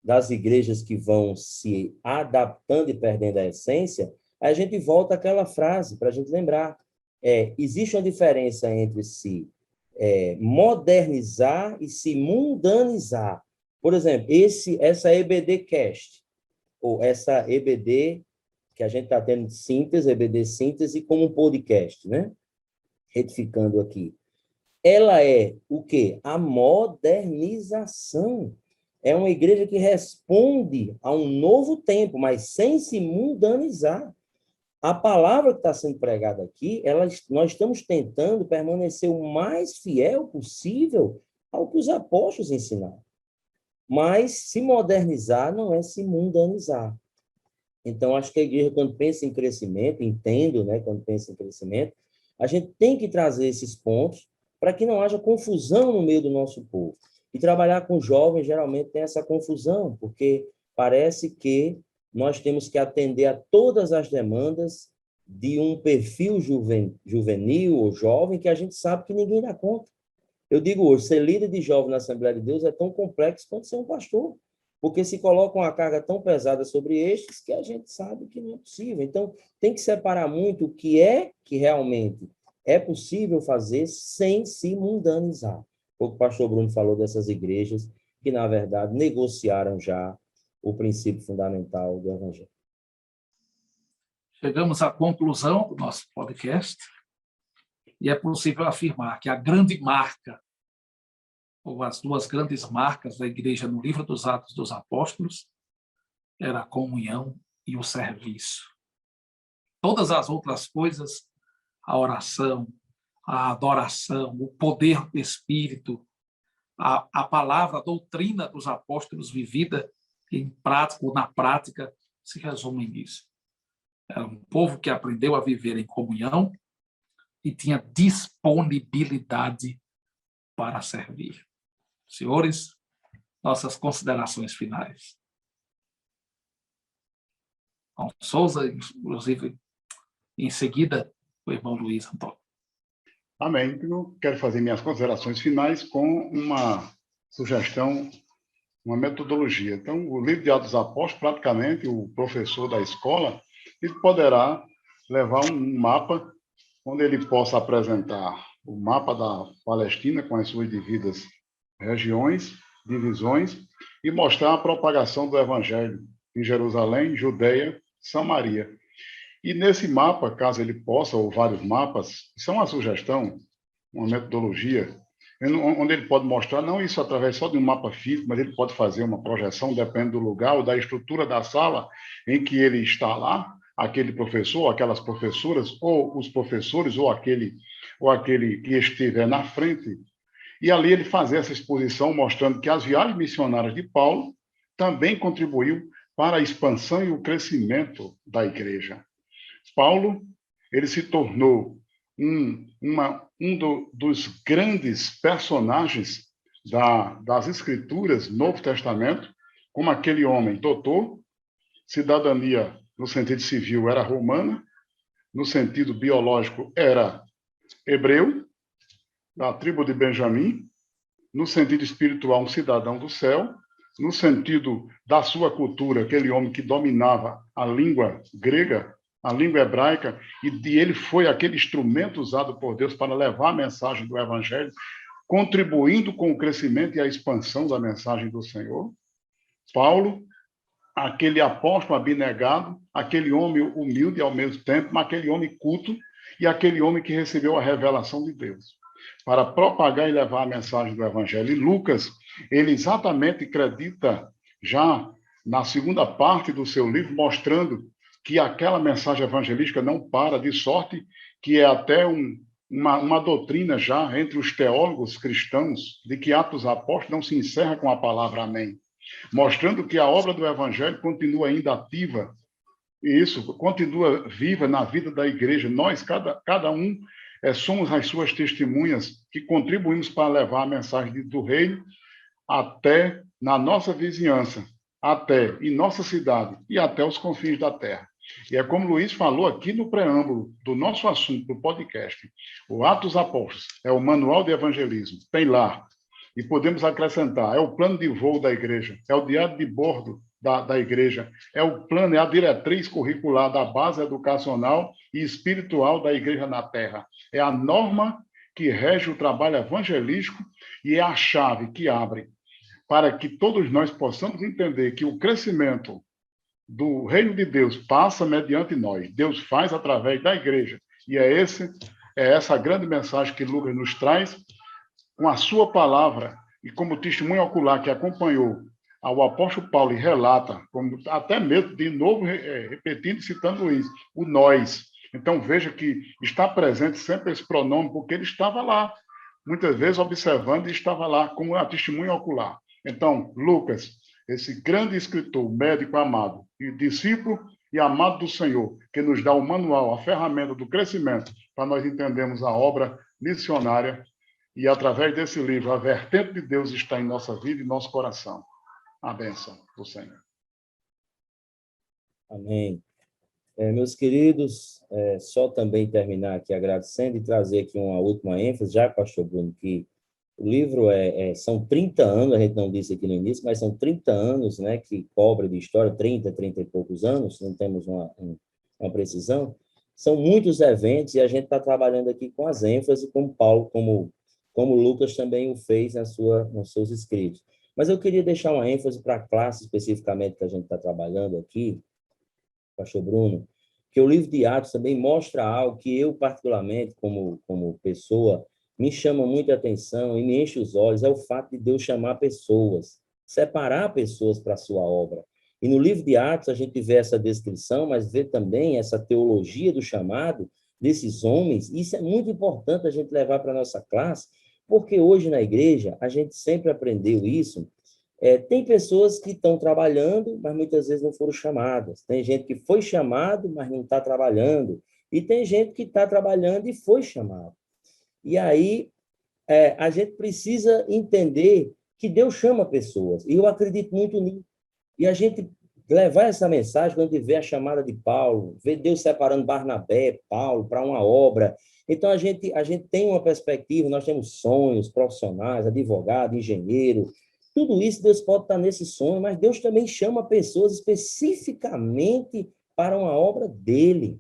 das igrejas que vão se adaptando e perdendo a essência, a gente volta àquela frase para a gente lembrar. Existe uma diferença entre se modernizar e se mundanizar. Por exemplo, essa EBD Cast, ou essa EBD que a gente está tendo síntese, EBD síntese, como um podcast, né? Retificando aqui. Ela é o quê? A modernização. É uma igreja que responde a um novo tempo, mas sem se mundanizar. A palavra que está sendo pregada aqui, nós estamos tentando permanecer o mais fiel possível ao que os apóstolos ensinaram. Mas se modernizar não é se mundanizar. Então, acho que a igreja, quando pensa em crescimento, entendo, né, quando pensa em crescimento, a gente tem que trazer esses pontos para que não haja confusão no meio do nosso povo. E trabalhar com jovens, geralmente, tem essa confusão, porque parece que nós temos que atender a todas as demandas de um perfil juvenil ou jovem que a gente sabe que ninguém dá conta. Eu digo hoje, ser líder de jovem na Assembleia de Deus é tão complexo quanto ser um pastor, porque se coloca uma carga tão pesada sobre estes que a gente sabe que não é possível. Então, tem que separar muito o que é que realmente é possível fazer sem se mundanizar. O pastor Bruno falou dessas igrejas que, na verdade, negociaram já o princípio fundamental do Evangelho. Chegamos à conclusão do nosso podcast e é possível afirmar que a grande marca, ou as duas grandes marcas da igreja no livro dos Atos dos Apóstolos, era a comunhão e o serviço. Todas as outras coisas, a oração, a adoração, o poder do Espírito, a palavra, a doutrina dos apóstolos vivida em prática ou na prática, se resume nisso. Era um povo que aprendeu a viver em comunhão e tinha disponibilidade para servir. Senhores, nossas considerações finais. Então, Souza, inclusive, em seguida, o irmão Luiz Antônio. Amém. Eu quero fazer minhas considerações finais com uma sugestão, uma metodologia. Então, o livro de Atos dos Apóstolos, praticamente, o professor da escola, ele poderá levar um mapa onde ele possa apresentar o mapa da Palestina com as suas devidas regiões, divisões, e mostrar a propagação do Evangelho em Jerusalém, Judeia, Samaria. E nesse mapa, caso ele possa, ou vários mapas, isso é uma sugestão, uma metodologia, onde ele pode mostrar, não isso através só de um mapa físico, mas ele pode fazer uma projeção, dependendo do lugar ou da estrutura da sala em que ele está lá, aquele professor, aquelas professoras, ou os professores, ou aquele que estiver na frente. E ali ele fazia essa exposição mostrando que as viagens missionárias de Paulo também contribuiu para a expansão e o crescimento da igreja. Paulo, ele se tornou dos grandes personagens das Escrituras, Novo Testamento, como aquele homem doutor, cidadania no sentido civil era romana, no sentido biológico era hebreu, da tribo de Benjamim, no sentido espiritual um cidadão do céu, no sentido da sua cultura, aquele homem que dominava a língua grega, a língua hebraica, e ele foi aquele instrumento usado por Deus para levar a mensagem do Evangelho, contribuindo com o crescimento e a expansão da mensagem do Senhor. Paulo, aquele apóstolo abnegado, aquele homem humilde ao mesmo tempo, mas aquele homem culto e aquele homem que recebeu a revelação de Deus para propagar e levar a mensagem do Evangelho. E Lucas, ele exatamente acredita já na segunda parte do seu livro, mostrando que aquela mensagem evangelística não para, de sorte que é até uma doutrina já entre os teólogos cristãos de que Atos Apóstolos não se encerra com a palavra amém, mostrando que a obra do Evangelho continua ainda ativa, e isso continua viva na vida da igreja. Nós, cada um, somos as suas testemunhas que contribuímos para levar a mensagem do reino até na nossa vizinhança, até em nossa cidade e até os confins da terra. E é como o Luiz falou aqui no preâmbulo do nosso assunto do podcast, o Atos Apóstolos é o manual de evangelismo, tem lá. E podemos acrescentar, é o plano de voo da igreja, é o diário de bordo da igreja, é o plano, é a diretriz curricular da base educacional e espiritual da igreja na terra. É a norma que rege o trabalho evangelístico e é a chave que abre para que todos nós possamos entender que o crescimento do reino de Deus passa mediante nós. Deus faz através da igreja. E é essa grande mensagem que Lucas nos traz, com a sua palavra e como testemunho ocular que acompanhou ao apóstolo Paulo e relata, como até mesmo, de novo, repetindo e citando Luiz, o nós. Então, veja que está presente sempre esse pronome, porque ele estava lá, muitas vezes observando e estava lá como a testemunha ocular. Então, Lucas, esse grande escritor, médico amado, e discípulo e amado do Senhor, que nos dá o manual, a ferramenta do crescimento, para nós entendermos a obra missionária, e através desse livro, a vertente de Deus está em nossa vida e nosso coração. A bênção do Senhor. Amém. Meus queridos, só também terminar aqui agradecendo e trazer aqui uma última ênfase, já, pastor Bruno, que o livro são 30 anos, a gente não disse aqui no início, mas são 30 anos, né, que cobre de história, 30 e poucos anos, não temos uma precisão. São muitos eventos e a gente está trabalhando aqui com as ênfases, como Paulo, como Lucas também o fez nos seus escritos. Mas eu queria deixar uma ênfase para a classe especificamente que a gente está trabalhando aqui, pastor Bruno, que o livro de Atos também mostra algo que eu, particularmente, como pessoa, me chama muita atenção e me enche os olhos, é o fato de Deus chamar pessoas, separar pessoas para a sua obra. E no livro de Atos a gente vê essa descrição, mas vê também essa teologia do chamado desses homens. Isso é muito importante a gente levar para a nossa classe, porque hoje na igreja a gente sempre aprendeu isso. Tem pessoas que estão trabalhando, mas muitas vezes não foram chamadas. Tem gente que foi chamado, mas não está trabalhando. E tem gente que está trabalhando e foi chamado. E aí a gente precisa entender que Deus chama pessoas. E eu acredito muito nisso. E a gente levar essa mensagem, quando vê a chamada de Paulo, ver Deus separando Barnabé, Paulo, para uma obra. Então, a gente tem uma perspectiva, nós temos sonhos profissionais, advogado, engenheiro, tudo isso Deus pode estar nesse sonho, mas Deus também chama pessoas especificamente para uma obra dele.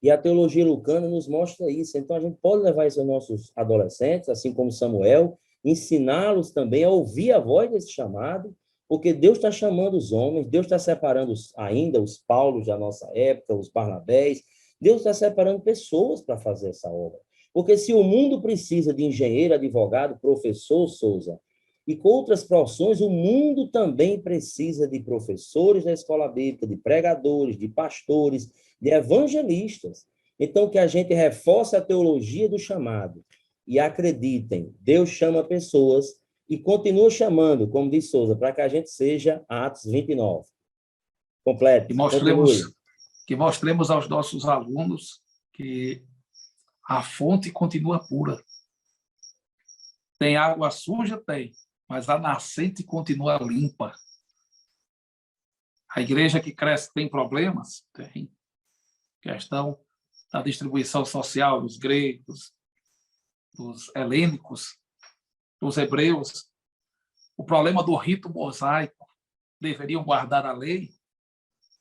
E a teologia lucana nos mostra isso. Então, a gente pode levar isso aos nossos adolescentes, assim como Samuel, ensiná-los também a ouvir a voz desse chamado, porque Deus está chamando os homens, Deus está separando ainda os Paulos da nossa época, os Barnabés, Deus está separando pessoas para fazer essa obra. Porque se o mundo precisa de engenheiro, advogado, professor, Souza, e com outras profissões, o mundo também precisa de professores da escola bíblica, de pregadores, de pastores, de evangelistas. Então, que a gente reforce a teologia do chamado e acreditem, Deus chama pessoas e continua chamando, como diz Souza, para que a gente seja Atos 29. Completo. Que mostremos aos nossos alunos que a fonte continua pura. Tem água suja? Tem, mas a nascente continua limpa. A igreja que cresce tem problemas? Tem. Questão da distribuição social dos gregos, dos helênicos, dos hebreus. O problema do rito mosaico. Deveriam guardar a lei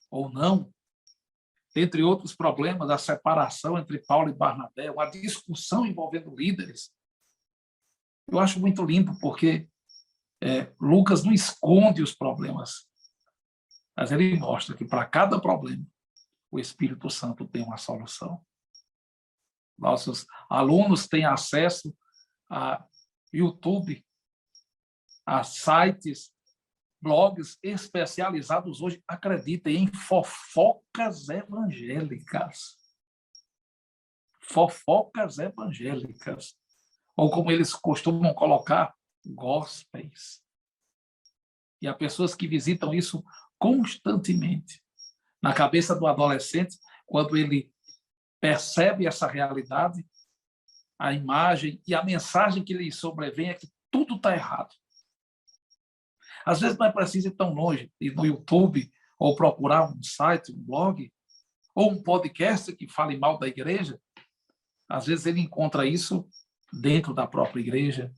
ou não? Dentre outros problemas, a separação entre Paulo e Barnabé, uma discussão envolvendo líderes. Eu acho muito lindo, porque Lucas não esconde os problemas, mas ele mostra que para cada problema, o Espírito Santo tem uma solução. Nossos alunos têm acesso a YouTube, a sites, blogs especializados hoje, acreditem, em fofocas evangélicas. Fofocas evangélicas. Ou como eles costumam colocar, gospels. E há pessoas que visitam isso constantemente. Na cabeça do adolescente, quando ele percebe essa realidade, a imagem e a mensagem que lhe sobrevém é que tudo está errado. Às vezes não é preciso ir tão longe, ir no YouTube, ou procurar um site, um blog, ou um podcast que fale mal da igreja. Às vezes ele encontra isso dentro da própria igreja.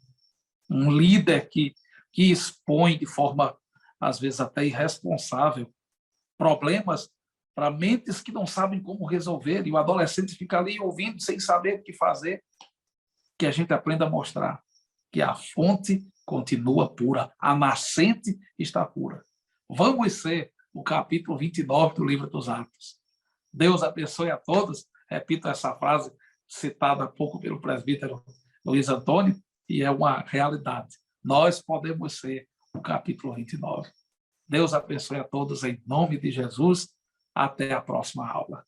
Um líder que expõe de forma, às vezes até irresponsável, problemas para mentes que não sabem como resolver, e o adolescente fica ali ouvindo sem saber o que fazer. Que a gente aprenda a mostrar que a fonte continua pura, a nascente está pura. Vamos ser o capítulo 29 do livro dos Atos. Deus abençoe a todos. Repito essa frase citada há pouco pelo presbítero Luiz Antônio, e é uma realidade. Nós podemos ser o capítulo 29. Deus abençoe a todos em nome de Jesus. Até a próxima aula.